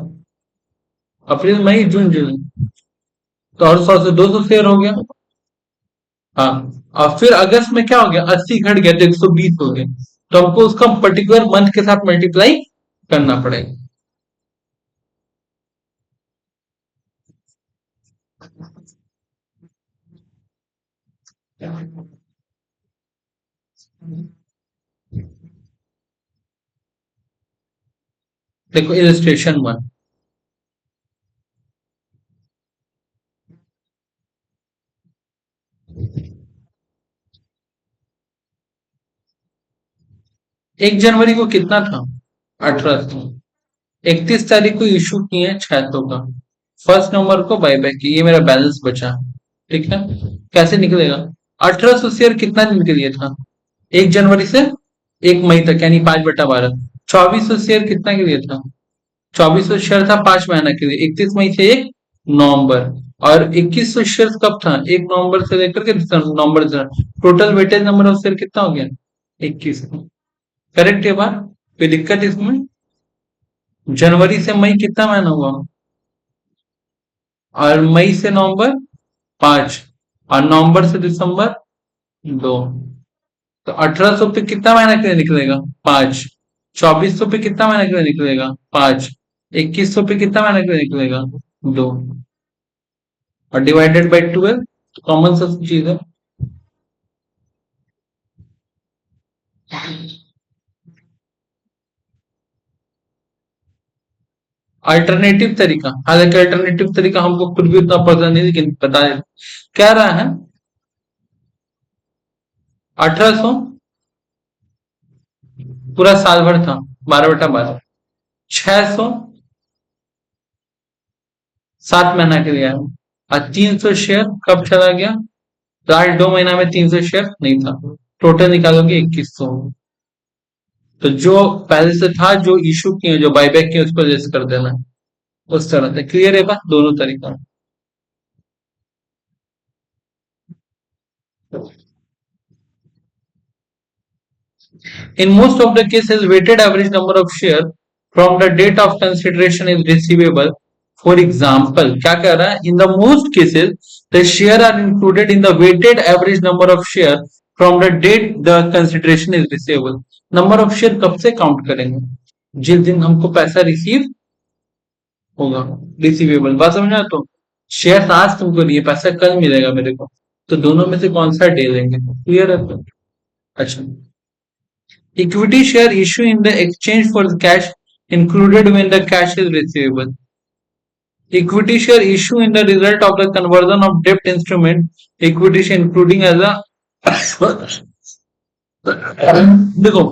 अप्रैल मई जून जुलाई, तो और 100 से 200 शेयर हो गया। हाँ। और फिर अगस्त में क्या हो गया? 80 घट गया तो 120 हो गया। तो हमको उसका पर्टिकुलर मंथ के साथ मल्टीप्लाई करना पड़ेगा। देखो इलस्ट्रेशन वन। एक जनवरी को कितना था? 1800। 31 तारीख को इशू किए हैं 600 का। फर्स्ट नंबर को बाय बैक की, ये मेरा बैलेंस बचा। ठीक है। कैसे निकलेगा? 1800 शेयर कितना दिन के लिए था? 1 जनवरी से 1 मई तक, यानी 5/12। 2400 शेयर कितना के लिए था? 2400 शेयर था 5 महीना के लिए, 31 मई से 1 नवंबर। और 2100 शेयर कब था? 1 नवंबर से लेकर के नवंबर से। Total weightage number of share कितना हो गया? 21। करेक्ट है बात? कोई दिक्कत इसमें? जनवरी से मई कितना महीना हुआ? और मई से नवंबर 5, और नवंबर से दिसंबर 2। तो 1800 पे कितना महीना के लिए निकलेगा? 5। 2400 पे कितना महीना के लिए निकलेगा? 5। 2100 पे कितना महीना के लिए निकलेगा? 2। और डिवाइडेड बाई 12, कॉमन सा चीज है। अल्टरनेटिव तरीका, हालांकि अल्टरनेटिव तरीका हमको खुद भी उतना पसंद नहीं, लेकिन बता दें क्या रहा है। 1800 पूरा साल भर था, 12/12। 600 7 महीना के लिए आया। और 300 शेयर कब चला गया? लास्ट 2 महीना में 300 शेयर नहीं था। टोटल निकालोगे 2100। तो जो पहले से था, जो इशू किए, जो बायबैक किए, उसको लेस कर देना। उस तरह से क्लियर है बात, दोनों तरीका। In most of the cases, weighted average number of share from the date of consideration is receivable. For example, क्या कह रहा है? In the most cases, the share are included in the weighted average number of share from the date the consideration is receivable. Number of share कब से count करेंगे? जिस दिन हमको पैसा रिसीव होगा। रिसीवेबल बात समझा? तो शेयर आज तुमको नहीं है, पैसा कल मिलेगा मेरे को। तो दोनों में से कौन सा डे लेंगे? क्लियर है तो? अच्छा। Equity share issue in the exchange for the cash included when the cash is receivable. Equity share issue in the result of the conversion of debt instrument, equity share including as a देखो,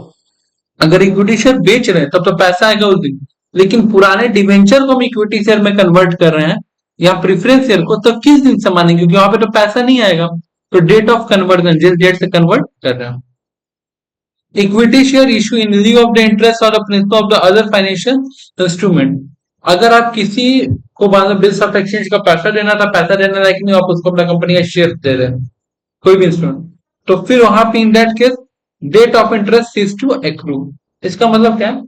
अगर equity share बेच रहे हैं तब तो पैसा आएगा उस दिन, लेकिन पुराने डिवेंचर को हम इक्विटी शेयर में कन्वर्ट कर रहे हैं या प्रेफरेंस शेयर को, तब किस दिन से मानेंगे? क्योंकि वहां पे तो पैसा नहीं आएगा। तो डेट ऑफ कन्वर्जन, जिस डेट से कन्वर्ट कर रहे हैं। Equity share issue in lieu of the interest or the principal of the other financial instrument. अगर आप किसी को मतलब बिल्स ऑफ एक्सचेंज का पैसा देना था, पैसा देने लायक नहीं, आप उसको अपना कंपनी का शेयर दे रहे हैं, कोई भी इंस्ट्रूमेंट, तो फिर वहां पे in that case date of interest is to accrue. इसका मतलब क्या है?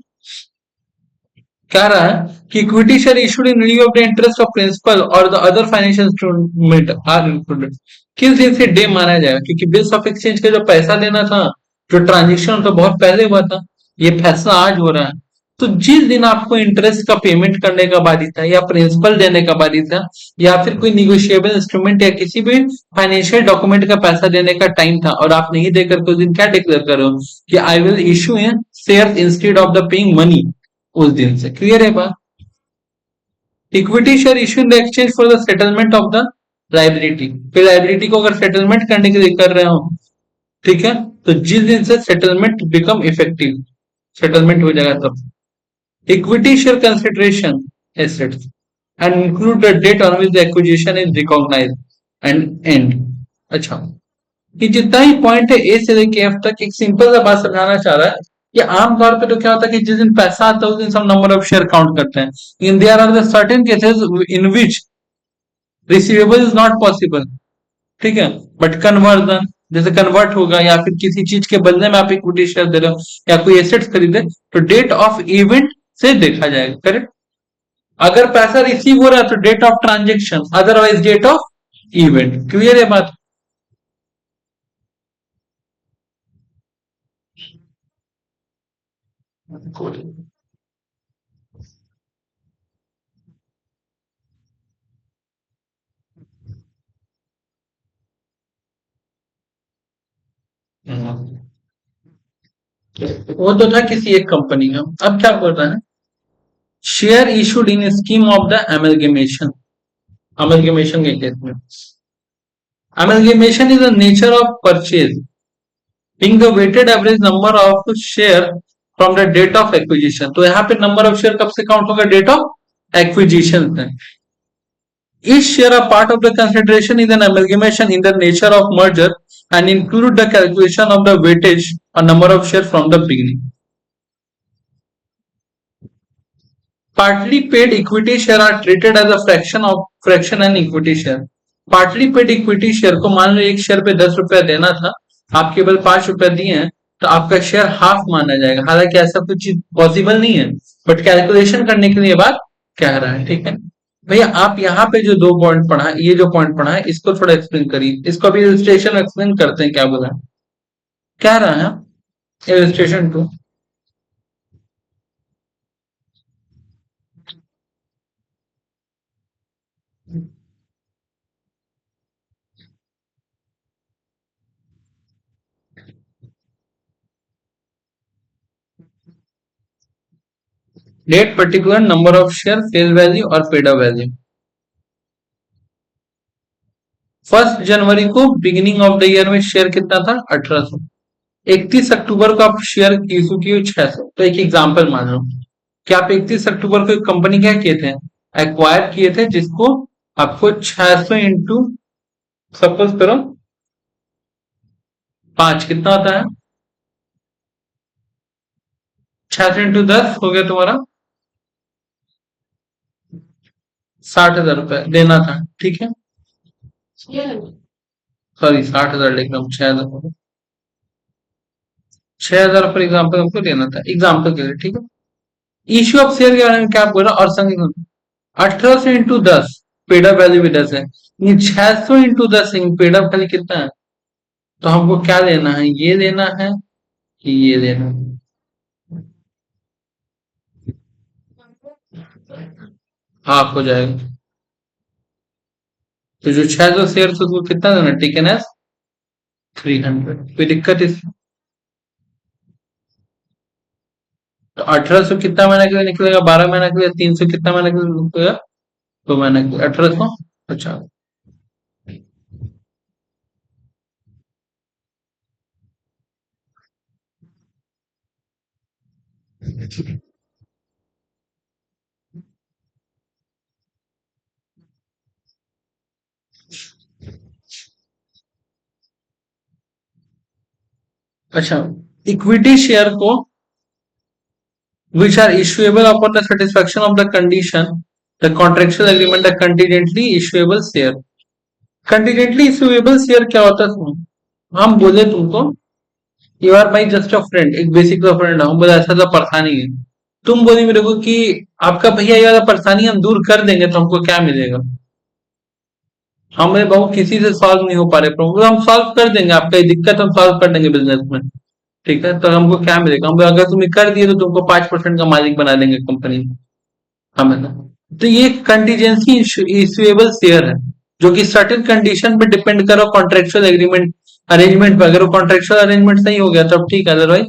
कह रहा है कि equity share issued in lieu of the interest of principal और the other financial instrument are included. किस दिन से डे माना जाएगा? क्योंकि बिल्स ऑफ एक्सचेंज का जो पैसा देना था, जो ट्रांजेक्शन तो बहुत पहले हुआ था, ये फैसला आज हो रहा है। तो जिस दिन आपको इंटरेस्ट का पेमेंट करने का बारी था, या प्रिंसिपल देने का बारी था, या फिर कोई निगोशिएबल इंस्ट्रूमेंट या किसी भी फाइनेंशियल डॉक्यूमेंट का पैसा देने का टाइम था, और आप नहीं देकर के उस दिन क्या डिक्लेयर करो कि I will issue in share instead of the paying money, उस दिन से। क्लियर है बात? Equity share issue in the exchange for the settlement of the liability. फिर लाइबिलिटी को अगर सेटलमेंट करने के लिए कर रहे हो, ठीक है, तो जिस दिन से सेटलमेंट बिकम इफेक्टिव, सेटलमेंट हो जाएगा तब। Equity share consideration assets and include the date on which the acquisition is recognized and end. अच्छा, कि जितना ही पॉइंट है ए से लेके एफ तक एक सिंपल सा बात समझाना चाह रहा है कि आमतौर पे तो क्या होता है कि जिस दिन पैसा आता है उस दिन सब नंबर ऑफ शेयर काउंट करते हैं, in there are the certain cases in which receivable is not possible, ठीक है, बट कन्वर्जन जैसे कन्वर्ट होगा या फिर किसी चीज के बदले में आप इक्विटी शेयर दे रहे हो या कोई एसेट्स खरीदे तो डेट ऑफ इवेंट से देखा जाएगा, करेक्ट। अगर पैसा रिसीव हो रहा है तो date of transaction, otherwise date of event. Clear है बात? वो तो था किसी एक कंपनी का, अब क्या बोल रहा है, share issued in scheme of the amalgamation. Amalgamation के केस में amalgamation is the nature of purchase being the weighted average number of share from the date of acquisition। तो यहाँ पे नंबर ऑफ शेयर कब से काउंट होगा? Date of acquisition से। Each share a part of the consideration is an amalgamation in the nature of merger and include the calculation of the weightage or number of share from the beginning। Partly paid equity share are treated as a fraction and equity share। Partly paid equity share को मान लो एक share पे 10 रुपया देना था, आप केवल 5 रुपया दिए हैं तो आपका शेयर हाफ माना जाएगा। हालांकि ऐसा कुछ चीज पॉसिबल नहीं है, बट कैलकुलेशन करने के लिए बात कह रहा है, ठीक है भैया। आप यहाँ पे जो दो पॉइंट पढ़ा, ये जो पॉइंट पढ़ा है इसको थोड़ा एक्सप्लेन करिए, इसको अभी इलस्ट्रेशन एक्सप्लेन करते हैं, क्या बोला क्या रहा है illustration two. Date particular number of share face value और पेड अप वैल्यू। 1 जनवरी को बिगिनिंग ऑफ द ईयर में शेयर कितना था? 1800। 31 अक्टूबर को आप शेयर इशू किए 600। तो एक एग्जांपल मान लो कि आप 31 अक्टूबर को एक कंपनी क्या किए थे, एक्वायर किए थे, जिसको आपको 600 इंटू सपोज करो 5 कितना होता है? 600 इंटू 10 हो गया तुम्हारा 60,000 रुपए देना था, ठीक है। सॉरी 60,000 लिख रहा हूँ, 6,000 6,000 फॉर एग्जाम्पल हमको देना था, एग्जाम्पल के लिए, ठीक है। इश्यू ऑफ शेयर के बारे में क्या बोला, और संग 1800 इंटू 10 पेडअप वैल्यू भी 10 है, 600 इंटू 10 पेडअप वैल्यू कितना है? तो हमको क्या लेना है, ये लेना है कि ये लेना है? हाफ हो जाएगा। तो जो 600 शेयर उसको कितना देना, टेकन एज 300। कोई दिक्कत इसमें? तो 1800 कितना महीना के लिए निकलेगा? 12 महीना के लिए। 300 कितना महीना के लिए निकलेगा? 2 महीना के लिए। 1800। अच्छा, अच्छा, इक्विटी शेयर को which are issuable upon the satisfaction of the condition, the contractual agreement, the contingently issuable share। contingently issuable share क्या होता है? हम बोले तुमको you are my just a friend, एक बेसिक फ्रेंड, हम बोले ऐसा तो परेशानी है, तुम बोली मेरे को कि आपका भैया ये वाला परेशानी हम दूर कर देंगे, तो हमको क्या मिलेगा? हमें बहु किसी से सॉल्व नहीं हो पा रहे प्रॉब्लम, हम सॉल्व कर देंगे, आपका दिक्कत हम सॉल्व कर देंगे बिजनेस में, ठीक है। तो हमको क्या मिलेगा? हम अगर तुम्हें कर दिए तो तुमको 5% का मालिक बना देंगे कंपनी में, हमें ना। तो ये कंटीजेंसी इश्यूएबल शेयर है, जो कि सर्टेन कंडीशन पे डिपेंड करो कॉन्ट्रेक्चुअल एग्रीमेंट अरेंजमेंट पे। अगर वो कॉन्ट्रेक्चुअल अरेंजमेंट सही हो गया तब ठीक है, अदरवाइज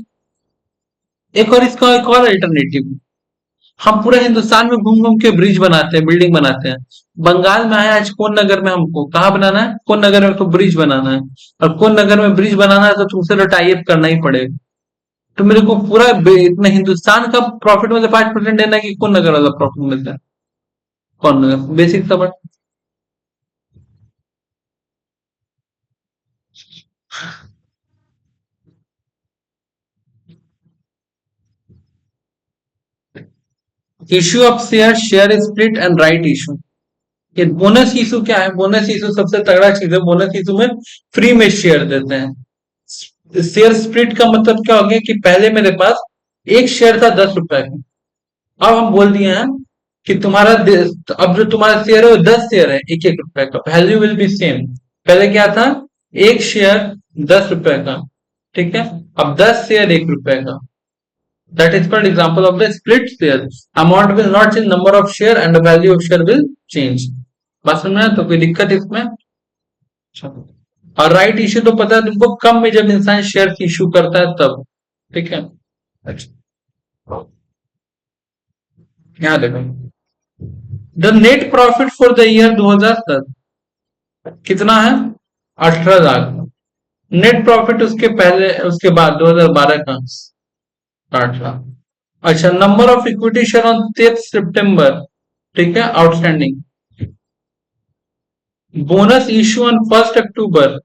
एक और इसका एक और अल्टरनेटिव, हम पूरे हिंदुस्तान में घूम घूम के ब्रिज बनाते हैं, बिल्डिंग बनाते हैं। बंगाल में आए आज कोन नगर में, हमको कहाँ बनाना है? कोन नगर में तो ब्रिज बनाना है, और कोन नगर में ब्रिज बनाना है तो तुमसे तो टाई अप करना ही पड़ेगा। तो मेरे को पूरा इतना हिंदुस्तान का प्रॉफिट में से 5% देना है कि कोन नगर वाला प्रॉफिट मिलता है? कौन बेसिक समझ। Issue of share, share split and right issue. ये बोनस इशू क्या है? बोनस इशू सबसे तगड़ा चीज है। बोनस इशू में फ्री में शेयर देते हैं। शेयर स्प्लिट का मतलब क्या हो गया कि पहले मेरे पास एक शेयर था 10 रुपए का, अब हम बोल दिए हैं कि तुम्हारा अब जो तुम्हारा शेयर है वो 10 शेयर है, एक एक रुपए का, वैल्यू विल बी सेम। पहले क्या था? एक शेयर 10 रुपए का, ठीक है, अब 10 शेयर 1 रुपए का। That is called example of the split share. Amount will not change, number of share and the value of share will change. बात समझ में आया? तो कोई दिक्कत इसमें? अच्छा। और राइट इश्यू तो पता है तुमको, कम में जब इंसान शेयर इश्यू करता है तब, ठीक है। अच्छा, यहाँ देखो, the net profit for the year 2010 कितना है? 18 लाख। नेट प्रॉफिट उसके पहले, उसके बाद 2012 का 8 लाख। अच्छा, number of equity share on 13 सितंबर, ठीक है, outstanding. Bonus issue on 1 October,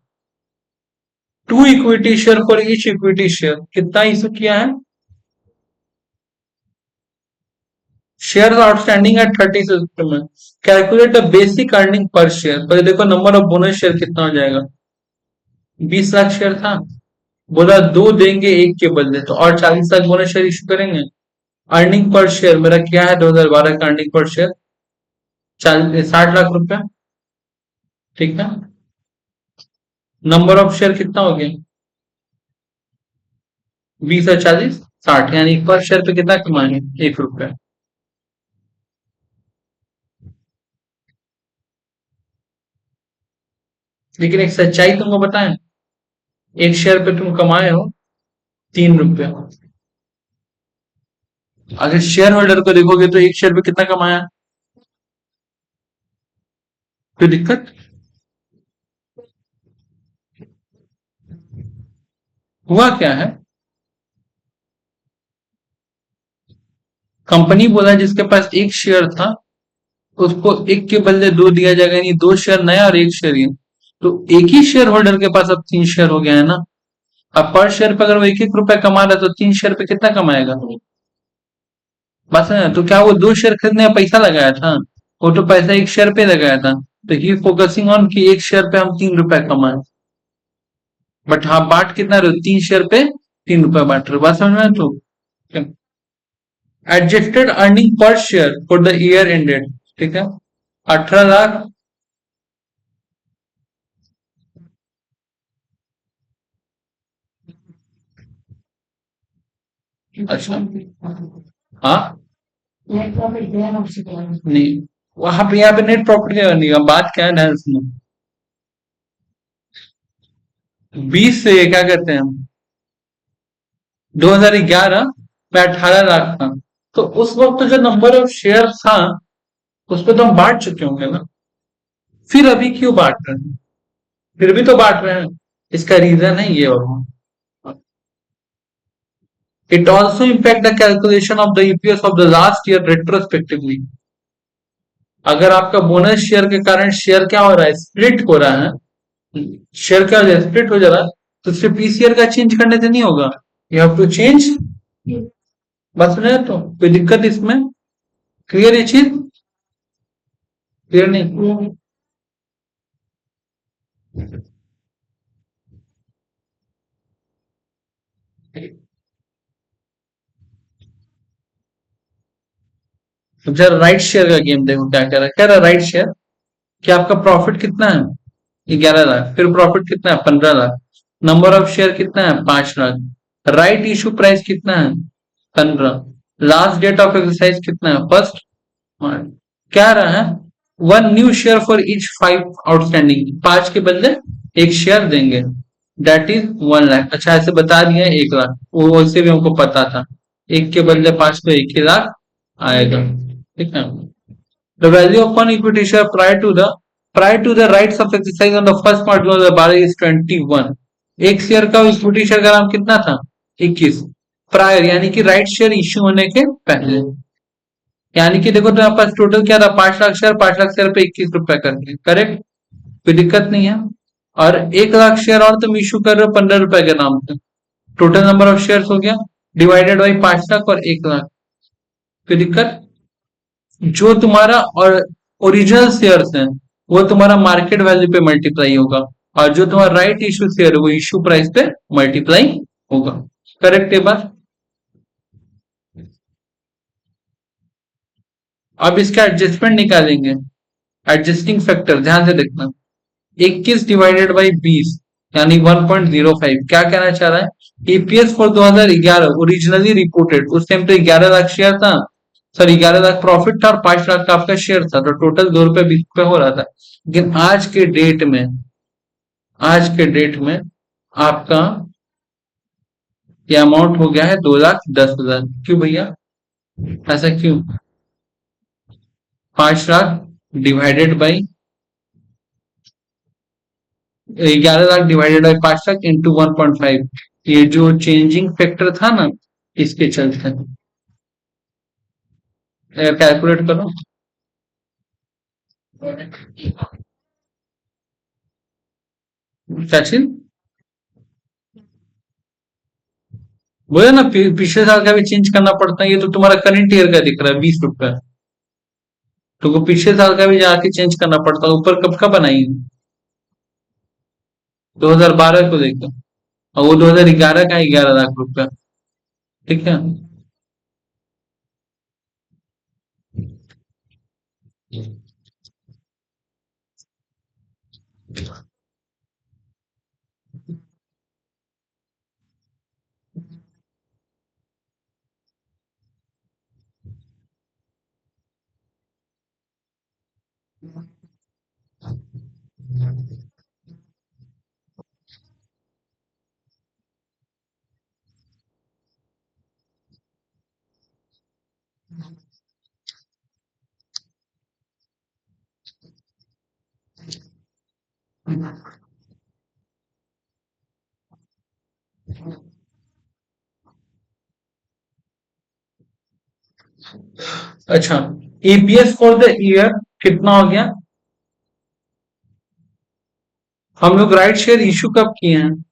2 equity share for each equity share. कितना इशू किया है? Share outstanding eight 30 September. Calculate the basic earning per share. पहले देखो नंबर ऑफ बोनस शेयर कितना हो जाएगा। 20 लाख शेयर था, बोला दो देंगे एक के बदले, तो और 40 लाख बोनस शेयर इशू करेंगे। अर्निंग पर शेयर मेरा क्या है? 2012 का अर्निंग पर शेयर 60 लाख रुपए, ठीक है। नंबर ऑफ शेयर कितना हो गया? 20 और 40 60, यानी पर शेयर पे कितना कमाएंगे? 1 रुपए। लेकिन एक सच्चाई तुमको बताएं, एक शेयर पे तुम कमाए हो 3 रुपए। अगर शेयर होल्डर को देखोगे तो एक शेयर पे कितना कमाया? कोई दिक्कत? हुआ क्या है, कंपनी बोला जिसके पास एक शेयर था उसको एक के बदले दो दिया जाएगा, यानी 2 शेयर नया और 1 शेयर ये। तो एक ही शेयर होल्डर के पास अब 3 शेयर हो गया है ना। अब पर शेयर पे अगर वो 1 1 रुपए कमा रहा है तो 3 शेयर पे कितना कमाएगा? बस है, तो क्या वो 2 शेयर खरीदने का पैसा लगाया था? वो तो पैसा एक शेयर पे लगाया था। तो ही फोकसिंग ऑन कि एक शेयर पे हम 3 रुपए कमाए, बट हाँ बांट कितना रहे हो? 3 शेयर पे 3 रुपए बांट रहे हो। बात समझ में आया? तो adjusted earning per share for the year ended, ठीक है, 18 लाख। अच्छा, हाँ, नहीं, वहां पे यहाँ पे नेट प्रॉफिट क्या करने का बात क्या है, ध्यान सुनो। 20 से क्या करते हैं हम, 2011 में 18 लाख था, तो उस वक्त जो नंबर ऑफ शेयर था उस पर तो हम बांट चुके होंगे ना। फिर अभी क्यों बांट रहे हैं? फिर भी तो बांट रहे हैं। इसका रीजन है ये, और it also impact the calculation of the EPS of the last year retrospectively. अगर आपका बोनस शेयर के कारण शेयर क्या हो रहा है? स्प्लिट हो रहा है। शेयर क्या हो जाए? स्प्लिट हो जा रहा है, तो सिर्फ पीसीआर का चेंज करने से नहीं होगा, यू हैव टू चेंज। बस रहे तो कोई दिक्कत इसमें? क्लियर ये चीज? क्लियर नहीं? तो जरा राइट शेयर का गेम देखो क्या कह रहा है। कह रहा है राइट शेयर कि आपका प्रॉफिट कितना है? 11 लाख। फिर प्रॉफिट कितना है? 15 लाख। नंबर ऑफ शेयर कितना है? 5 लाख। राइट इशू प्राइस कितना है? 15। लास्ट डेट ऑफ एक्सरसाइज कितना है? 1 मार्च। क्या रहा है? 1 new share for each 5 outstanding. 5 के बदले 1 शेयर देंगे, दैट इज 1 लाख। अच्छा, ऐसे बता दिया 1 लाख, वो वैसे भी हमको पता था, एक के बदले 5 तो 1 ही लाख आएगा, ठीक है। The value of one equity share prior to the rights of exercise on the first March 2012 is 21। एक शेयर का इक्विटी शेयर का नाम कितना था? 21। प्रायर यानी कि राइट शेयर इश्यू होने के पहले। यानी कि देखो तो पास टोटल क्या था, 5 लाख शेयर, 5 लाख शेयर पे 21 रुपए करके, करेक्ट, कोई दिक्कत नहीं है। और 1 लाख शेयर और तुम इशू कर रहे हो 15 रुपए के नाम पे, टोटल नंबर ऑफ शेयर हो गया डिवाइडेड बाई 5 लाख और 1 लाख, कोई दिक्कत। जो तुम्हारा और ओरिजिनल शेयर्स हैं वो तुम्हारा मार्केट वैल्यू पे मल्टीप्लाई होगा, और जो तुम्हारा राइट इशू शेयर है वो इशू प्राइस पे मल्टीप्लाई होगा, करेक्ट है बात। अब इसका एडजस्टमेंट निकालेंगे, एडजस्टिंग फैक्टर ध्यान से देखना, 21 डिवाइडेड बाई 20 यानी 1.05, क्या कहना चाह रहा है, ईपीएस फॉर 2011 ओरिजिनली रिपोर्टेड, उस टाइम पे 11 लाख शेयर था, सॉरी 11 लाख प्रॉफिट था और 5 लाख का आपका शेयर था, तो टोटल 2 रुपए 20 रुपए हो रहा था। लेकिन आज के डेट में आपका ये अमाउंट हो गया है 2,10,000, क्यों भैया, ऐसा क्यों, 5 lakh divided by 11 lakh divided by 5 lakh into 1.5, ये जो चेंजिंग फैक्टर था ना, इसके चलते कैलकुलेट करो। क्या चीज, वो है ना, पिछले साल का भी चेंज करना पड़ता है, ये तो तुम्हारा करंट ईयर का दिख रहा है 20 रुपए, तो पिछले साल का भी जाके चेंज करना पड़ता है, ऊपर कब का बनाई, 2012 को देखो, और वो 2011 का 11 लाख रुपया, ठीक है। अच्छा, ईपीएस फॉर द ईयर कितना हो गया, हम लोग राइट शेयर इशू कब किए हैं,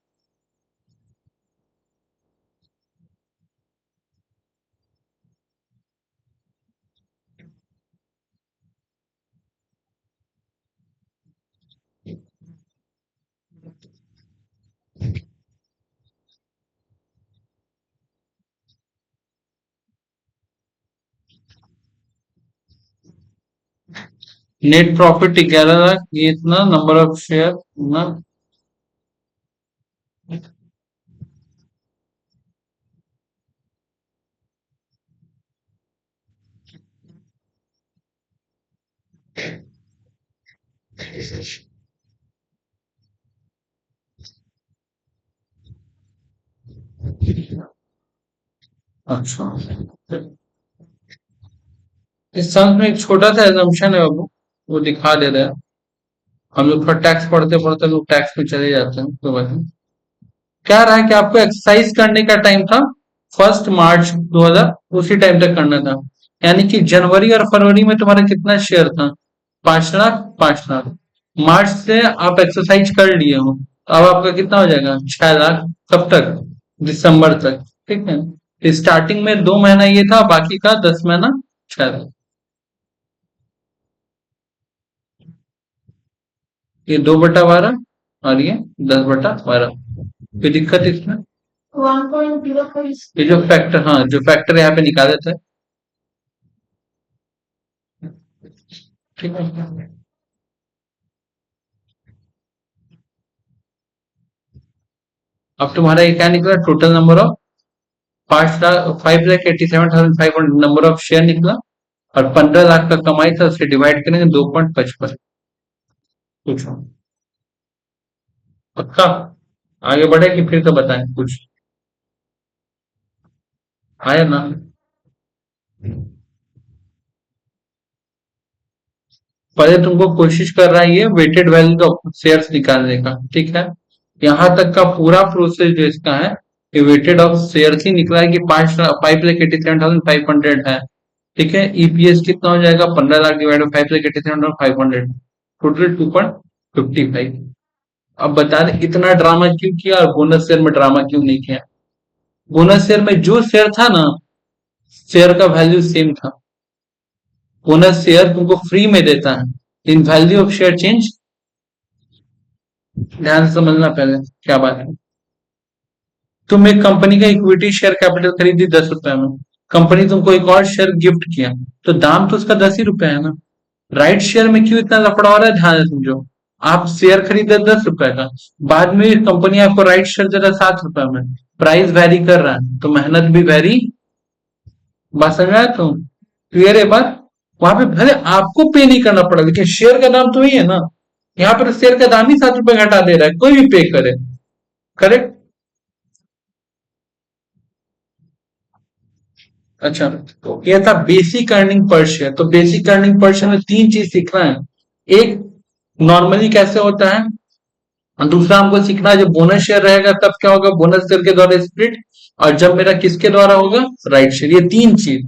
नेट प्रॉफिट 11 लाख, ये इतना नंबर ऑफ शेयर ना, अच्छा, इस साल में एक छोटा सा एजम्पशन है बाबू, वो दिखा दे रहा है, हम लोग थोड़ा टैक्स पढ़ते पढ़ते लोग टैक्स में चले जाते हैं, तो वही क्या रहा है कि आपको एक्सरसाइज करने का टाइम था 1 मार्च 2000, उसी टाइम तक करना था, यानी कि जनवरी और फरवरी में तुम्हारा कितना शेयर था, 5 लाख 5 लाख, मार्च से आप एक्सरसाइज कर लिए हो, तो अब आपका कितना हो जाएगा, 6 लाख, कब तक, दिसंबर तक, ठीक है। स्टार्टिंग में 2 महीना ये था, बाकी का 10 महीना 6 लाख, ये 2/12 और ये 10/12, कोई दिक्कत इसमें, 1.05 ये जो फैक्टर, हाँ जो फैक्टर यहाँ पे निकाले थे, ठीक है। अब तुम्हारा ये क्या निकला, total number of 5,87,500 number of share निकला, और 15 लाख का कमाई था, उसे डिवाइड करेंगे 2.55, पूछो, पक्का, आगे बढ़े कि फिर तो बताएं कुछ, आया ना, पहले तुमको कोशिश कर रहा है ये वेटेड वैल्यू ऑफ शेयर्स निकालने का, ठीक है। यहाँ तक का पूरा प्रोसेस जो इसका है, ये वेटेड ऑफ शेयर्स ही निकला है कि 5,87,500 है, ठीक है, ईपीएस कितना हो जाएगा, 15 लाख डिवाइड बाई 5 से गेट 500, टोटल 2.55। अब बता दे इतना ड्रामा क्यों किया और बोनस शेयर में ड्रामा क्यों नहीं किया। बोनस शेयर में जो शेयर था ना, शेयर का वैल्यू सेम था। बोनस शेयर तुमको फ्री में देता है, इन वैल्यू ऑफ शेयर चेंज। ध्यान से समझना पहले क्या बात है। तुम एक कंपनी का इक्विटी शेयर कैपिटल खरीदी 10 रुपए में, कंपनी तुमको एक और शेयर गिफ्ट किया, तो दाम तो उसका 10 ही रुपए है ना। राइट शेयर में क्यों इतना लफड़ा हो रहा है, ध्यान से समझो। आप शेयर खरीदे 10 रुपए का, बाद में कंपनी आपको राइट शेयर दे रहा है 7 रुपए में, प्राइस वेरी कर रहा है तो मेहनत भी वेरी। बात समझ आया तुम, क्लियर है बात। वहां पे भले आपको पे नहीं करना पड़ा, लेकिन शेयर का दाम तो वही है ना। यहाँ पर शेयर का दाम ही 7 रुपए घटा दे रहा है, कोई भी पे करे। करेक्ट। अच्छा, तो यह था बेसिक अर्निंग पर शेयर। तो बेसिक अर्निंग पर शेयर में तीन चीज सीखना है। एक, नॉर्मली कैसे होता है, और दूसरा हमको सीखना है जब बोनस शेयर रहेगा तब क्या होगा, बोनस शेयर के द्वारा स्प्लिट, और जब मेरा किसके द्वारा होगा, राइट शेयर। ये तीन चीज।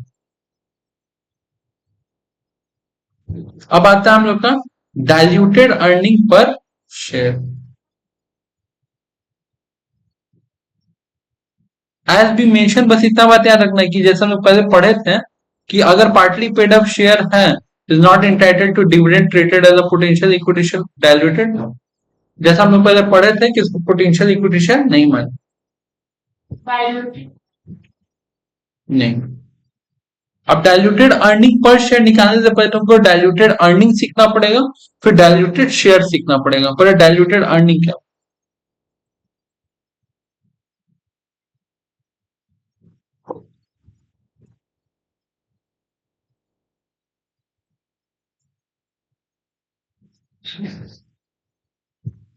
अब आता है हम लोग का diluted earning per share. As be mention, बस इतना बात याद रखना है कि जैसे हम लोग पहले पढ़े थे कि अगर पार्टली पेड अप शेयर है is not entitled to dividend treated as a potential equity share diluted. जैसा हम लोग पहले पढ़े थे कि इसको पोटेंशियल इक्विटी शेयर नहीं माने। नहीं। अब डाइल्यूटेड अर्निंग पर शेयर निकालने से पहले तुमको डाइल्यूटेड अर्निंग सीखना पड़ेगा, फिर डाइल्यूटेड शेयर सीखना पड़ेगा। पहले डाइल्यूटेड अर्निंग क्या,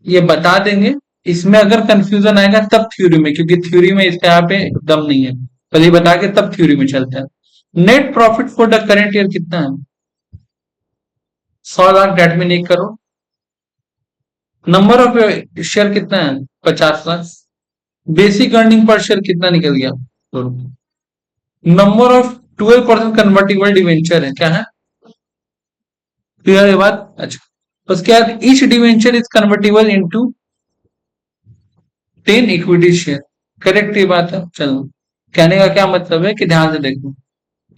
ये बता देंगे। इसमें अगर कंफ्यूजन आएगा तब थ्योरी में, क्योंकि थ्योरी में इसका यहाँ पे दम नहीं है, पहले बता के तब थ्योरी में चलते हैं। Net profit for the current year कितना है, 100 lakh, that mean 1 crore. Number of share कितना है, 50 lakh. Basic earning per share कितना निकल गया, 2 रुपए। नंबर ऑफ 12% कन्वर्टिबल डिवेंचर है, क्या है, क्लियर है बात। अच्छा, उसके बाद each debenture is convertible into 10 equity share. Correct, ये बात है। चलो, कहने का क्या मतलब है कि ध्यान से देखो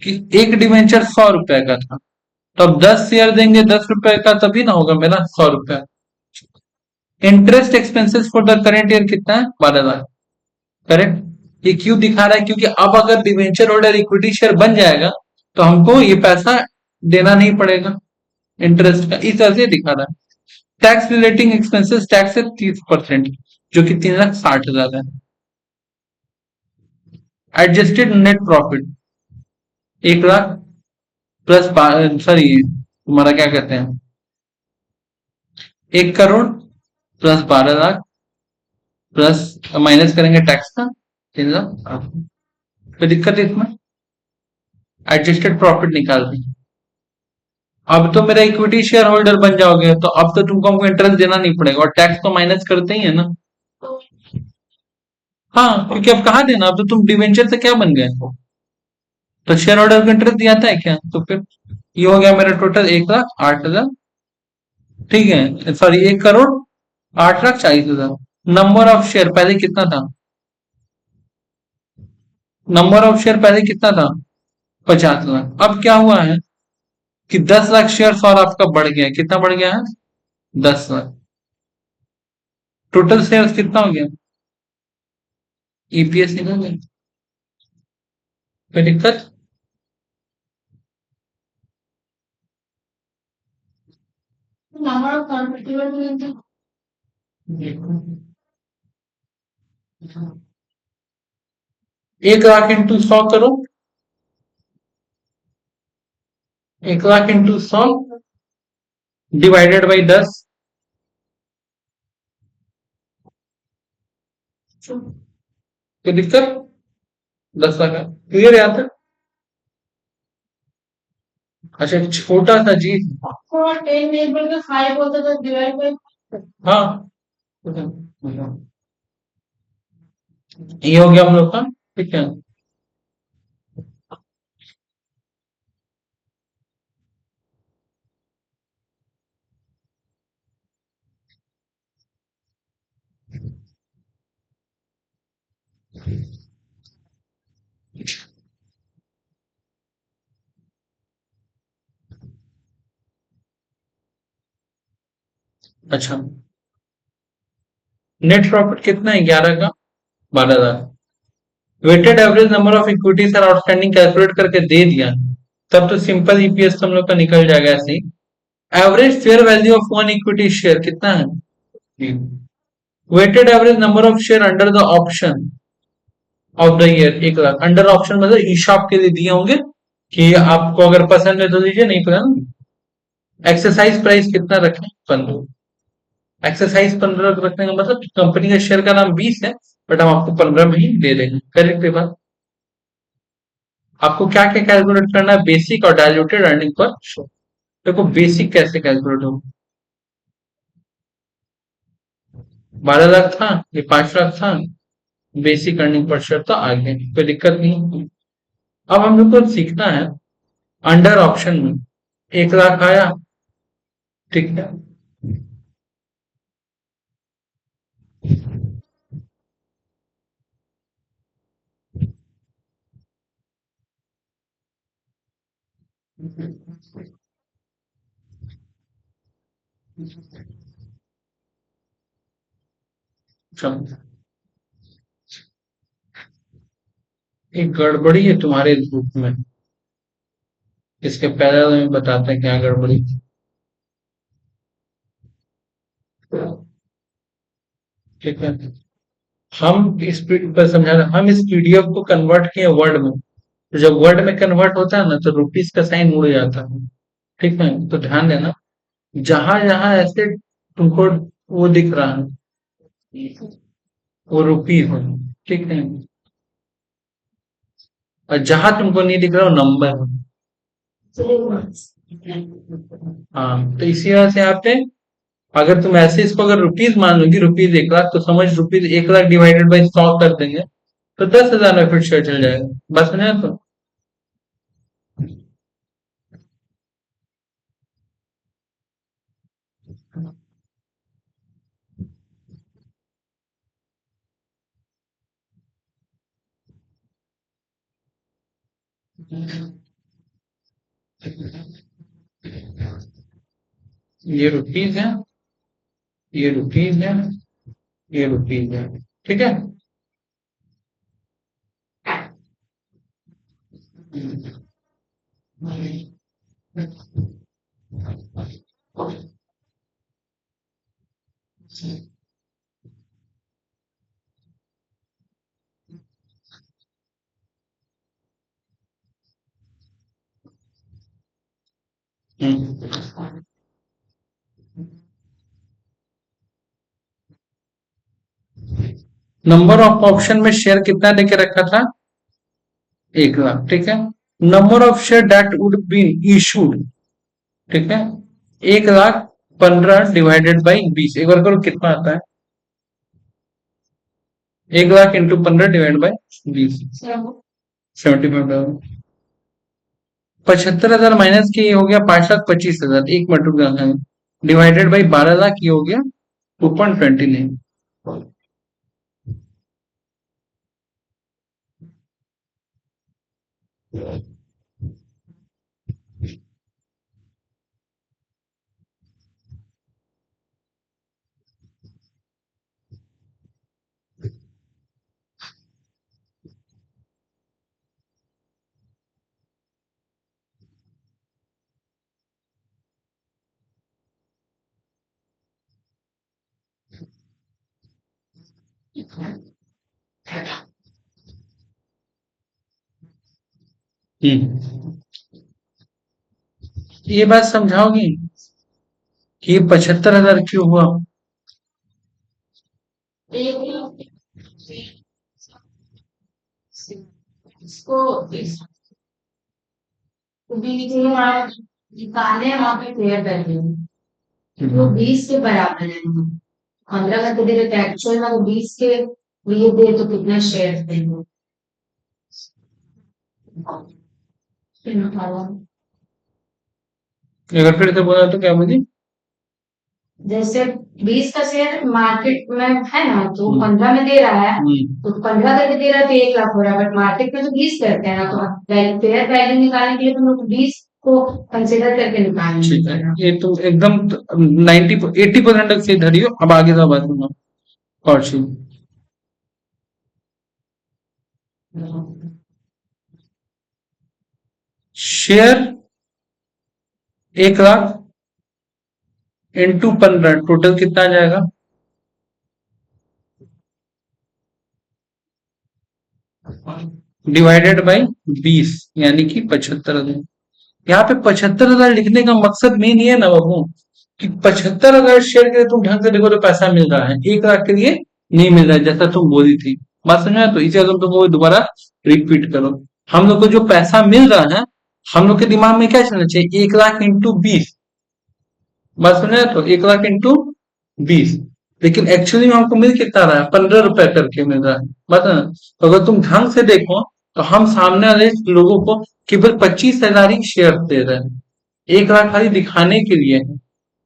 कि एक डिवेंचर 100 रुपए का था, तो अब 10 शेयर देंगे 10 रुपए का, तभी ना होगा मेरा 100 रुपया। Interest expenses for the current year कितना है, 12 लाख। करेक्ट। ये क्यों दिखा रहा है, क्योंकि अब अगर डिवेंचर होल्डर इक्विटी शेयर बन जाएगा तो हमको ये पैसा देना नहीं पड़ेगा इंटरेस्ट का, इस तरह से दिखा रहा है। टैक्स रिलेटिंग एक्सपेंसेस, टैक्स है 30%, जो कि 3,60,000 है। Adjusted net profit 1 lakh plus, sorry तुम्हारा क्या कहते हैं, 1 crore plus 12 lakh, plus minus करेंगे टैक्स का 3,00,000। कोई दिक्कत है इसमें, एडजस्टेड प्रॉफिट निकाल दें। अब तो मेरा इक्विटी शेयर होल्डर बन जाओगे, तो अब तो तुमको हमको इंटरेस्ट देना नहीं पड़ेगा, और टैक्स तो माइनस करते ही है ना। हाँ, क्योंकि अब कहाँ देना, अब तो तुम डिवेंचर से क्या बन गए, तो शेयर होल्डर को इंटरेस्ट दिया था क्या, तो फिर ये हो गया मेरा टोटल 1,08,000। ठीक है, सॉरी 1,08,40,000। नंबर ऑफ शेयर पहले कितना था, नंबर ऑफ शेयर पहले कितना था, 50 लाख। अब क्या हुआ है कि 10 लाख शेयर और आपका बढ़ गया है, कितना बढ़ गया है, 10 लाख। टोटल शेयर कितना हो गया, ईपीएस निकल गया। कोई दिक्कत, Number of convertible 1 lakh into 100 करो, 1 लाख इंटू 100 डिवाइडेड बाई 10। कोई दिक्कत, 10 लाख, क्लियर है यहाँ तक। अच्छा, छोटा सा चीज। 10 नहीं बोल के 5 होता तो डिवाइड बाय। हाँ, ये हो गया हम लोग का। ठीक है, अच्छा, नेट प्रॉफिट कितना है 11 का? 12,00,000। Weighted average number of equities are outstanding calculate करके दे दिया, तब तो सिंपल ईपीएस हम लोग का निकल जाएगा ऐसे ही। Average fair value of one equity share कितना है? Weighted average number of share under the option of the year 1,00,000। Under option मतलब ईशॉप के लिए दिए होंगे कि आपको अगर पसंद है तो दीजिए, नहीं पसंद। एक्सरसाइज प्राइस कितना रखें? 15। एक्सरसाइज 15 रखने का मतलब कंपनी का शेयर का नाम 20 है, बट हम आपको 15 में ही दे देंगे। करेक्ट है बात? आपको क्या क्या कैलकुलेट करना है? बेसिक और डायल्यूटेड अर्निंग पर शेयर। देखो बेसिक कैसे कैलकुलेट होगा। 12,00,000 था, ये 5,00,000 था। बेसिक अर्निंग पर शेयर तो आगे कोई दिक्कत नहीं। अब हम लोग को सीखना है अंडर ऑप्शन में 1,00,000 आया, ठीक है। चलो, एक गड़बड़ी है तुम्हारे ग्रुप में, इसके पहले हमें बताते हैं क्या गड़बड़ी। ठीक है, हम इस पर समझा रहे, हम इस पीडीएफ को कन्वर्ट किए वर्ड में। तो जब वर्ड में कन्वर्ट होता है ना तो रुपीस का साइन उड़ जाता है। ठीक है, तो ध्यान देना, जहां जहां ऐसे तुमको वो दिख रहा है वो रुपी हो, ठीक है। और जहां तुमको नहीं दिख रहा वो नंबर हो। हाँ, तो इसी वजह से यहाँ पे अगर तुम ऐसे इसको अगर रुपीज मान लोगी, रुपीज 1,00,000, तो समझ रुपीज 1,00,000 डिवाइडेड बाई 100 कर देंगे तो 10,000 में फिर शेयर चल जाएगा। बस समझा? तो ये रुपीज है, ये रुपीज है, ये रुपीज है, ठीक है। नंबर ऑफ ऑप्शन में शेयर कितना लेके रखा था? 1,00,000, ठीक है। Number of share that would be issued, ठीक है। 1,15,000 डिवाइडेड बाई 20, एक बार करो कितना आता है? 1,00,000 इंटू 15 डिवाइड बाई 20, 75,000। 75,000 माइनस की हो गया 5,25,000, एक मल्टीप्लाई डिवाइडेड बाई 12,00,000 की हो गया 2.29। ये बात समझाओगी कि ये 75,000 क्यों हुआ? इसको बीच में निकाले वहां पे फेयर वैल्यू वो 20 के बराबर है। 15 का तो दे रहे थे एक्चुअल में, वो 20 के लिए दे तो कितना शेयर देंगे? अगर फिर से बोला तो क्या मुझे? जैसे 20 का शेयर मार्केट में है ना, तो 15 में दे रहा है, तो 15 करके दे रहा है तो 1,00,000 हो रहा है, बट मार्केट में तो 20 करते हैं ना, तो फेयर वैल्यू निकालने के लिए तुम लोग 20 को कंसिडर करके ठीक है, निकालना। ये तो एकदम 80% तक सही धरी हो। अब आगे का बात सुनो। Kaushik, share 1 lakh into 15 total कितना आ जाएगा? डिवाइडेड बाई 20 यानी कि 75,000। यहाँ पे 75,000 लिखने का मकसद मेन ये है ना बाबू कि 75,000 शेयर के लिए तुम ढंग से देखो तो पैसा मिल रहा है, 1 लाख के लिए नहीं मिल रहा है जैसा तुम बोली थी। बात समझ में आया? तो इसे तुम तुमको दोबारा रिपीट करो। हम लोग को जो पैसा मिल रहा है, हम लोग के दिमाग में क्या चलना चाहिए? 1 लाख इंटू 20। बात समझ में आया? तो 1 लाख इंटू 20। लेकिन एक्चुअली में हमको मिल कितना रहा है? 15 रुपए करके मिल रहा है। बात है ना? तो अगर तुम ढंग से देखो तो हम सामने वाले लोगों को केवल 25,000 ही शेयर दे रहे हैं, 1 लाख खाली दिखाने के लिए है।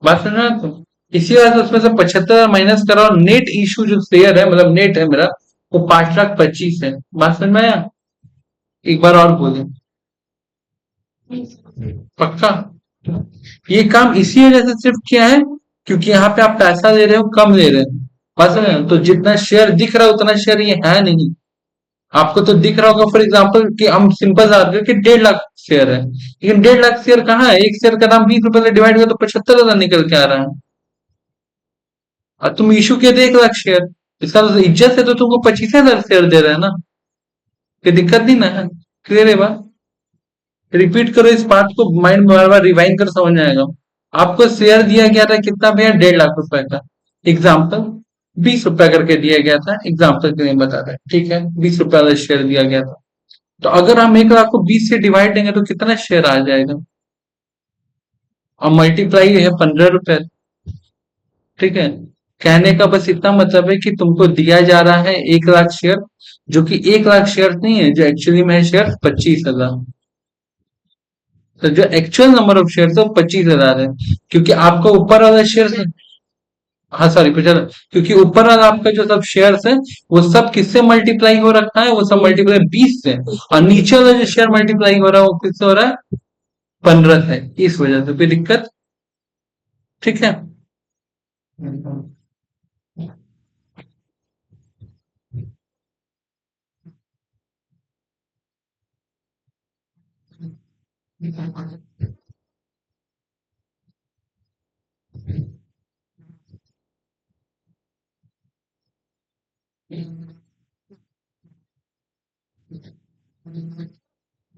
बात समझ रहे हो तुम? इसी वजह से उसमें से 75,000 माइनस करो, नेट इशू जो शेयर है मतलब नेट है मेरा, वो 5,25,000 है। बात समझ में आया? एक बार और बोले, पक्का? ये काम इसी वजह से सिर्फ किया है क्योंकि यहाँ पे आप पैसा दे रहे हो, कम ले रहे हो। बात समझ रहे हो? तो जितना शेयर दिख रहा है उतना शेयर ये है नहीं। आपको तो दिख रहा होगा फॉर एग्जाम्पल कि हम सिंपल सा आर्ग्यू कि 1.5 लाख शेयर है, लेकिन 1.5 लाख शेयर कहाँ है? एक शेयर का दाम 20 रुपए से डिवाइड कर तो 75,000 निकल के आ रहा है। और तुम इशू किए थे 1 लाख शेयर, इसका तो इज्जत से तो तुमको 25,000 शेयर दे रहे हैं ना। कोई दिक्कत नहीं ना है? क्लियर है बात? रिपीट करो इस बात को, माइंड में बार बार रिवाइंड कर समझ में आएगा। आपको शेयर दिया गया था कितना भैया? 1.5 लाख रुपए का। एग्जाम्पल 20 रुपए करके दिया गया था, एग्जाम्पल के लिए बता रहे हैं, ठीक है? 20 रुपए वाला शेयर दिया गया था। तो अगर हम 1 लाख को 20 से डिवाइड देंगे तो कितना शेयर आ जाएगा? और मल्टीप्लाई है 15 रुपए। ठीक है? कहने का बस इतना मतलब है कि तुमको दिया जा रहा है 1 लाख शेयर, जो कि 1 लाख शेयर नहीं है, जो एक्चुअली में है शेयर 25,000। तो जो एक्चुअल नंबर ऑफ शेयर है वो 25,000 है, क्योंकि आपका ऊपर वाला शेयर, हाँ सॉरी 50, क्योंकि ऊपर वाला आपका जो सब शेयर्स है वो सब किससे मल्टीप्लाई हो रखा है? वो सब मल्टीप्लाई 20 से। और नीचे वाला जो शेयर मल्टीप्लाई हो रहा है वो किससे हो रहा है? 15 से। इस वजह से कोई दिक्कत? ठीक है?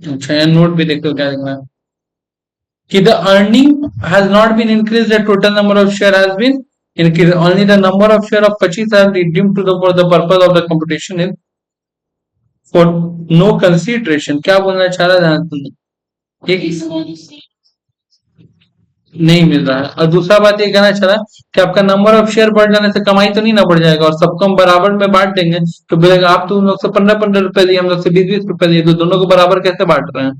अच्छा, यहाँ नोट भी देखो क्या लिखना है कि the earning has not been increased, the total number of share has been increased, only the number of share of 25 are redeemed to the for the purpose of the computation is for no consideration। क्या बोलना चाह रहा था तुमने? एक नहीं मिल रहा है, और दूसरा बात ये कहना चाह रहा है कि आपका नंबर ऑफ शेयर बढ़ जाने से कमाई तो नहीं ना बढ़ जाएगा, और सबको हम बराबर में बांट देंगे तो बोलेगा आप तो उन लोग से 15-15 रुपए लिए, हम लोग से 20-20 रुपए लिए, तो दोनों को बराबर कैसे बांट रहे हैं?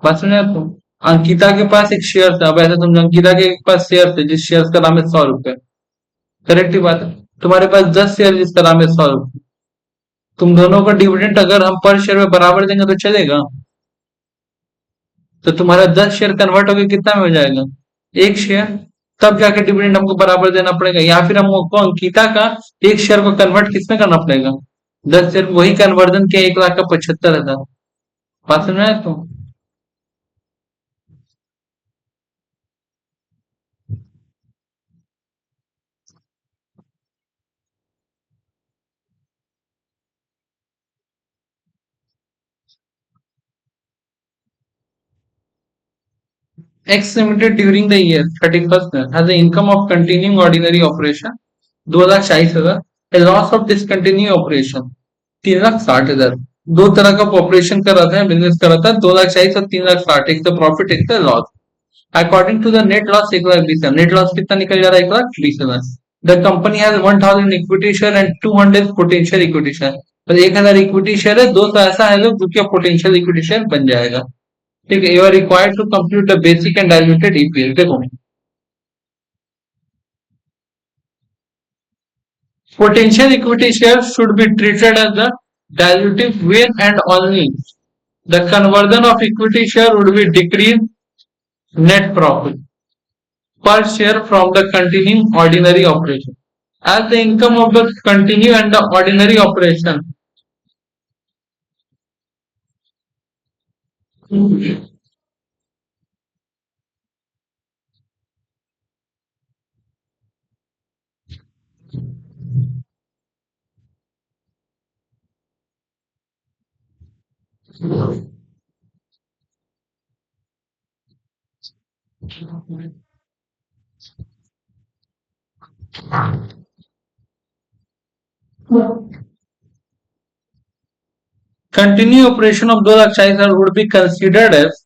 बात सुने आपको? अंकिता के पास एक शेयर था, अब ऐसे तुम अंकिता के पास शेयर थे जिस शेयर का नाम है 100 रुपए, करेक्ट ही बात है। तुम्हारे पास 10 शेयर जिसका नाम है 100 रुपए, तुम दोनों का डिविडेंड अगर हम पर शेयर में बराबर देंगे तो चलेगा? तो तुम्हारा 10 शेयर कन्वर्ट होकर कितना में हो जाएगा? 1 शेयर। तब जाके डिविडेंड हमको बराबर देना पड़ेगा, या फिर हमको अंकिता का 1 शेयर को कन्वर्ट किसमें करना पड़ेगा? 10 शेयर। वही कन्वर्जन किया 1 लाख का 75,000। बात समझ में आया? तो X limited during the year 31st has the income of continuing ordinary operation 2,40,000, a loss of discontinued operation 3,60,000। दो तरह का ऑपरेशन कर रहा था, बिजनेस कर रहा था, 2,40,000 और 3,60,000, एक तो प्रॉफिट एक तो loss. According to the net loss 1,20,000, net loss कितना निकल जा रहा है? 1,20,000। The company has 1,000 equity share and 200 potential equity share, तो 1,000 इक्विटी शेयर है, 200 ऐसा है जो कि पोटेंशियल इक्विटी शेयर बन जाएगा। ठीक है? You are required to compute the basic and diluted EPS. देखो, potential equity shares should be treated as the dilutive when and only The conversion of equity share would be decrease net profit per share from the continuing ordinary operation. As the income of the continue and the ordinary operation continue operation of those exercises would be considered as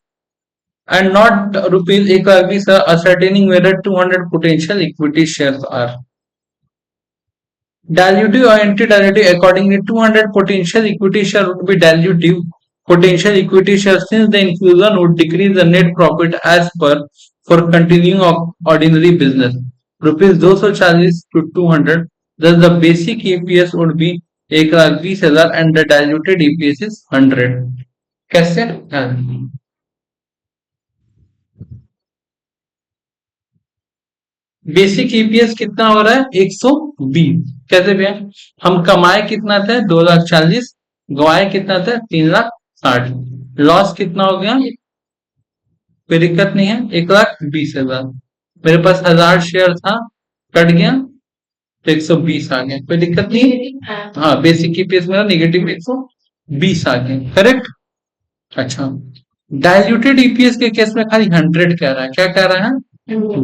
and not rupees 1 lakh rupees ascertaining whether 200 potential equity shares are dilutive or anti-dilutive. Accordingly, 200 potential equity shares would be dilutive potential equity shares since the infusion would decrease the net profit as per for continuing ordinary business. Rupees 240 to 200. Thus, the basic EPS would be 1,20,000 and the diluted EPS is 100. कैसे? Basic EPS कितना हो रहा है 120. कैसे भैया? हम कमाए कितना थे 2,40,000, गवाए कितना थे 3,60,000. लॉस कितना हो गया? कोई दिक्कत नहीं है 1,20,000. मेरे पास 1,000 शेयर था, कट गया तो 120 आ गया. कोई दिक्कत नहीं. हाँ, बेसिक ईपीएस मेरा नेगेटिव 120 आ गया. करेक्ट. अच्छा, डायल्यूटेड ईपीएस के केस में खाली 100 कह रहा है. क्या कह रहा है?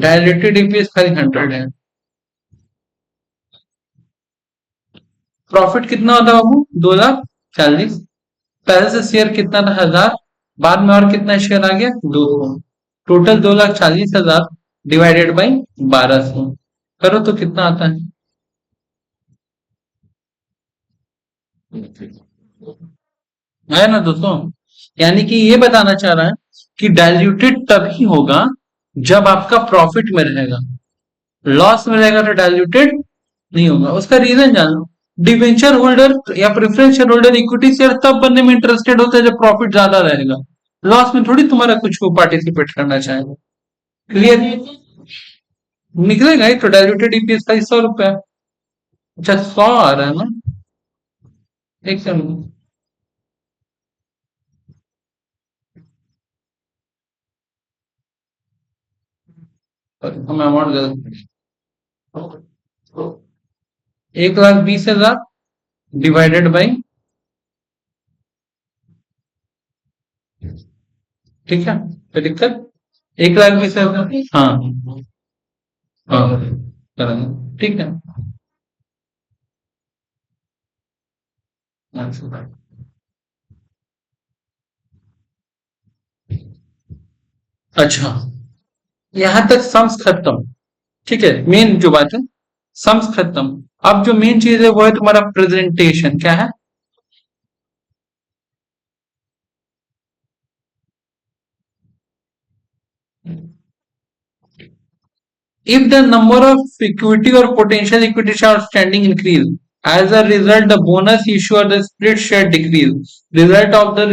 डायल्यूटेड ईपीएस खाली 100 है. प्रॉफिट कितना होता है बाबू? 2,40,000. पहले से शेयर कितना था? 1,000. बाद में और कितना शेयर आ गया? 200. Total 2,40,000 divided by 1,200. करो तो कितना आता है? है ना दोस्तों? यानी कि ये बताना चाह रहा है कि डायल्यूटेड तभी होगा जब आपका प्रॉफिट में रहेगा. लॉस में रहेगा तो डायल्यूटेड नहीं होगा. उसका रीजन जान लो. डिवेंचर होल्डर या preference share holder equity share तब बनने में इंटरेस्टेड होता है जब प्रॉफिट ज्यादा रहेगा. लॉस में थोड़ी तुम्हारा कुछ को पार्टिसिपेट करना चाहेगा. क्लियर निकलेगा ही तो. डायल्यूटेड ईपीएस का 100 रुपया. अच्छा 100 आ रहा है ना. एक सेकंड. हम अमाउंट 1,20,000 डिवाइडेड बाई, ठीक है. कोई दिक्कत? 1,20,000. हाँ हाँ करेंगे. ठीक है. अच्छा, यहां तक सम्स खत्म. ठीक है. मेन जो बात है सम्स खत्म. अब जो मेन चीज है वो है तुम्हारा प्रेजेंटेशन. क्या है? If the number of equity or potential equity share outstanding increase, as a result, the bonus issue or the split share decrease. Result of the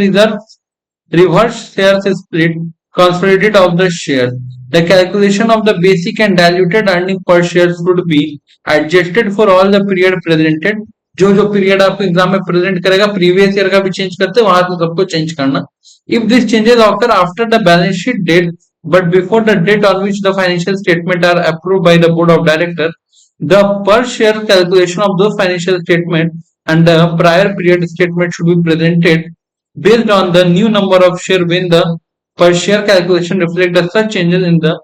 reverse shares split consolidated of the share. The calculation of the basic and diluted earning per share should be adjusted for all the period presented. जो जो period आपको exam में present करेगा, previous year का भी change करते वहां से सबको चेंज करना. If this changes occur after the balance sheet date but before the date on which the financial statements are approved by the board of directors, the per share calculation of those financial statements and the prior period statement should be presented based on the new number of share when the per share calculation reflect the such changes in the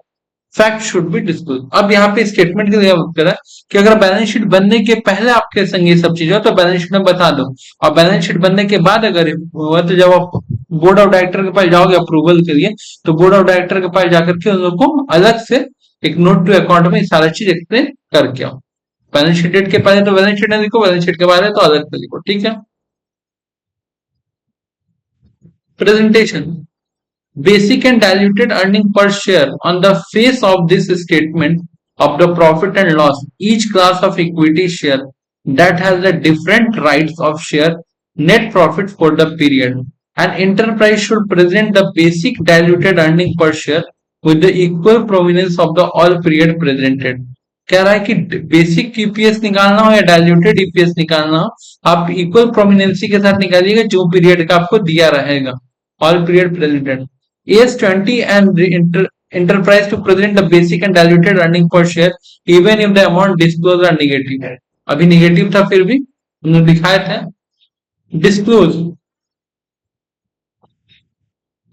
fact should be disclose. अब यहाँ पे statement के लिए करा कि अगर balance sheet बनने के पहले आपके संग ये सब चीज हो तो बैलेंस शीट में बता दो, और बैलेंस शीट बनने के बाद अगर हुआ तो जब आप बोर्ड ऑफ डायरेक्टर के पास जाओगे अप्रूवल के लिए तो बोर्ड ऑफ डायरेक्टर के पास जाकर के उन लोगों को अलग से एक नोट टू अकाउंट में सारा चीज एक्सप्लेन करके आओ. बैलेंस शीट डेट के पहले तो बैलेंस शीट लिखो, बैलेंस शीट के बाद है तो अलग से लिखो. ठीक है. Presentation. Basic and diluted earning per share on the face of this statement of the profit and loss. Each class of equity share that has the different rights of share net profit for the period An enterprise should present the basic diluted earning per share with the equal provenance of the all period presented. कह रहा है कि basic EPS निकालना हो या diluted EPS निकालना हो, आप इक्वल प्रोमिनेंसी के साथ निकालिएगा जो पीरियड का आपको दिया रहेगा, all period presented. AS20 and enterprise to present the basic and diluted earning per share even if the amount disclosed are negative. अभी नेगेटिव था फिर भी हमने दिखाए थे. Disclose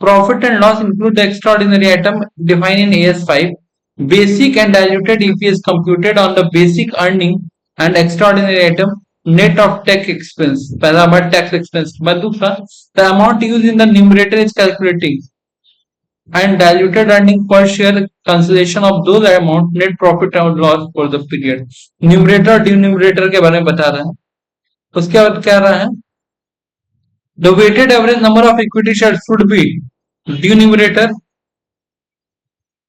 profit and loss include the extraordinary item defined in AS5. Basic and diluted EPS computed on the basic earning and extraordinary item net of tax expense. पहला बार tax expense. बाद दूसरा the amount used in the numerator is calculating and diluted earning per share cancellation of those amount net profit or loss for the period. Numerator और denominator के बारे में बता रहा है. उसके बाद क्या रहा है? The weighted average number of equity shares should be denominator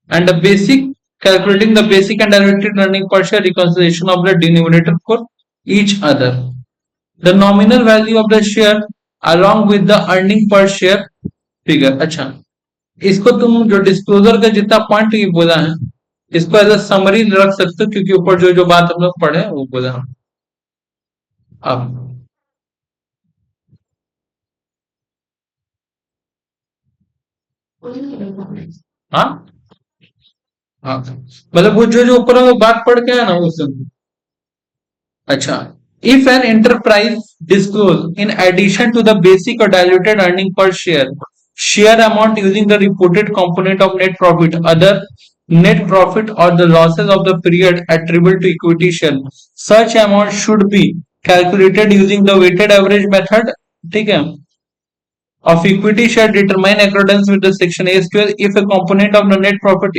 and the basic calculating the basic and diluted earning per share reconciliation of the denominator for each other. The nominal value of the share along with the earning per share figure. अच्छा, इसको तुम जो disclosure का जितना point ये बोला है इसको एज अ समरी रख सकते हो क्योंकि ऊपर जो जो बात हम लोग पढ़े वो बोला. अब हाँ हाँ मतलब वो जो जो ऊपर वो बात पढ़ के है ना वो सुन. अच्छा, if an enterprise disclose in addition to the basic or diluted earning per share amount using the reported component of net profit, other net profit or the losses of the period attributable to equity share, such amount should be calculated using the weighted average method. ठीक है, of equity share determined accordance with the section A12 if a component of the net profit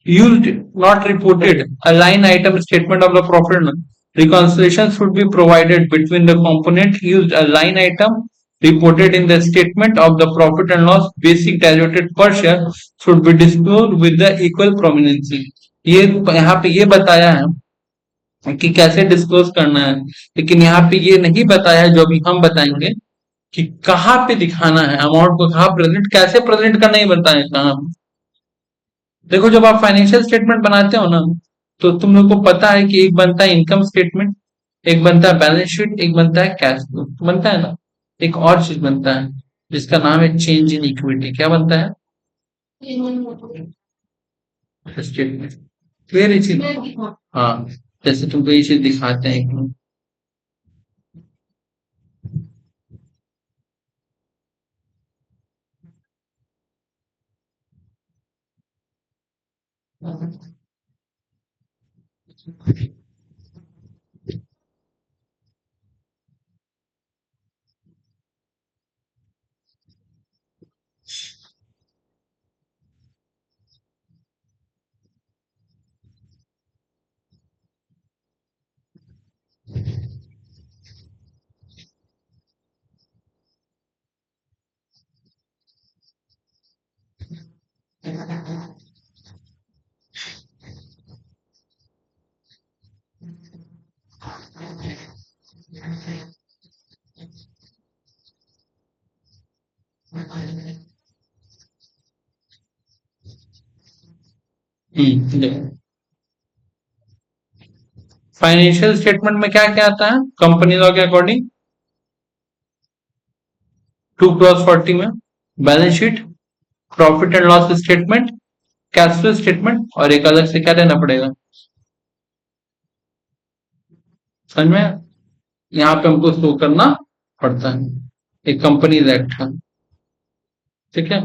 used not reported a line item statement of the profit reconciliation should be provided between the component used a line item reported in the statement of the profit and loss basic diluted per share should be disclosed with the equal prominency. ये यहाँ पे ये बताया है कि कैसे disclose करना है, लेकिन यहाँ पे ये नहीं बताया जो अभी हम बताएंगे कि कहाँ पे दिखाना है अमाउंट को, कहाँ प्रेजेंट कैसे प्रेजेंट करना ही बताया कहाँ. देखो जब आप फाइनेंशियल स्टेटमेंट बनाते हो ना तो तुम लोग को पता है कि एक बनता है इनकम स्टेटमेंट, एक बनता है बैलेंस शीट, एक बनता है कैश फ्लो, बनता है ना. एक और चीज बनता है जिसका नाम है चेंज इन इक्विटी. क्या बनता है? स्टेटमेंट. क्लियर ये चीज? हाँ, जैसे तुमको ये चीज दिखाते हैं एक मिनट. फाइनेंशियल स्टेटमेंट में क्या क्या आता है कंपनी लॉ के अकॉर्डिंग? 2/40 में balance sheet, profit and loss statement, cash flow statement और एक अलग से क्या देना पड़ेगा. समझ में? यहाँ पे हमको शो करना पड़ता है. एक कंपनी एक्ट है. ठीक है.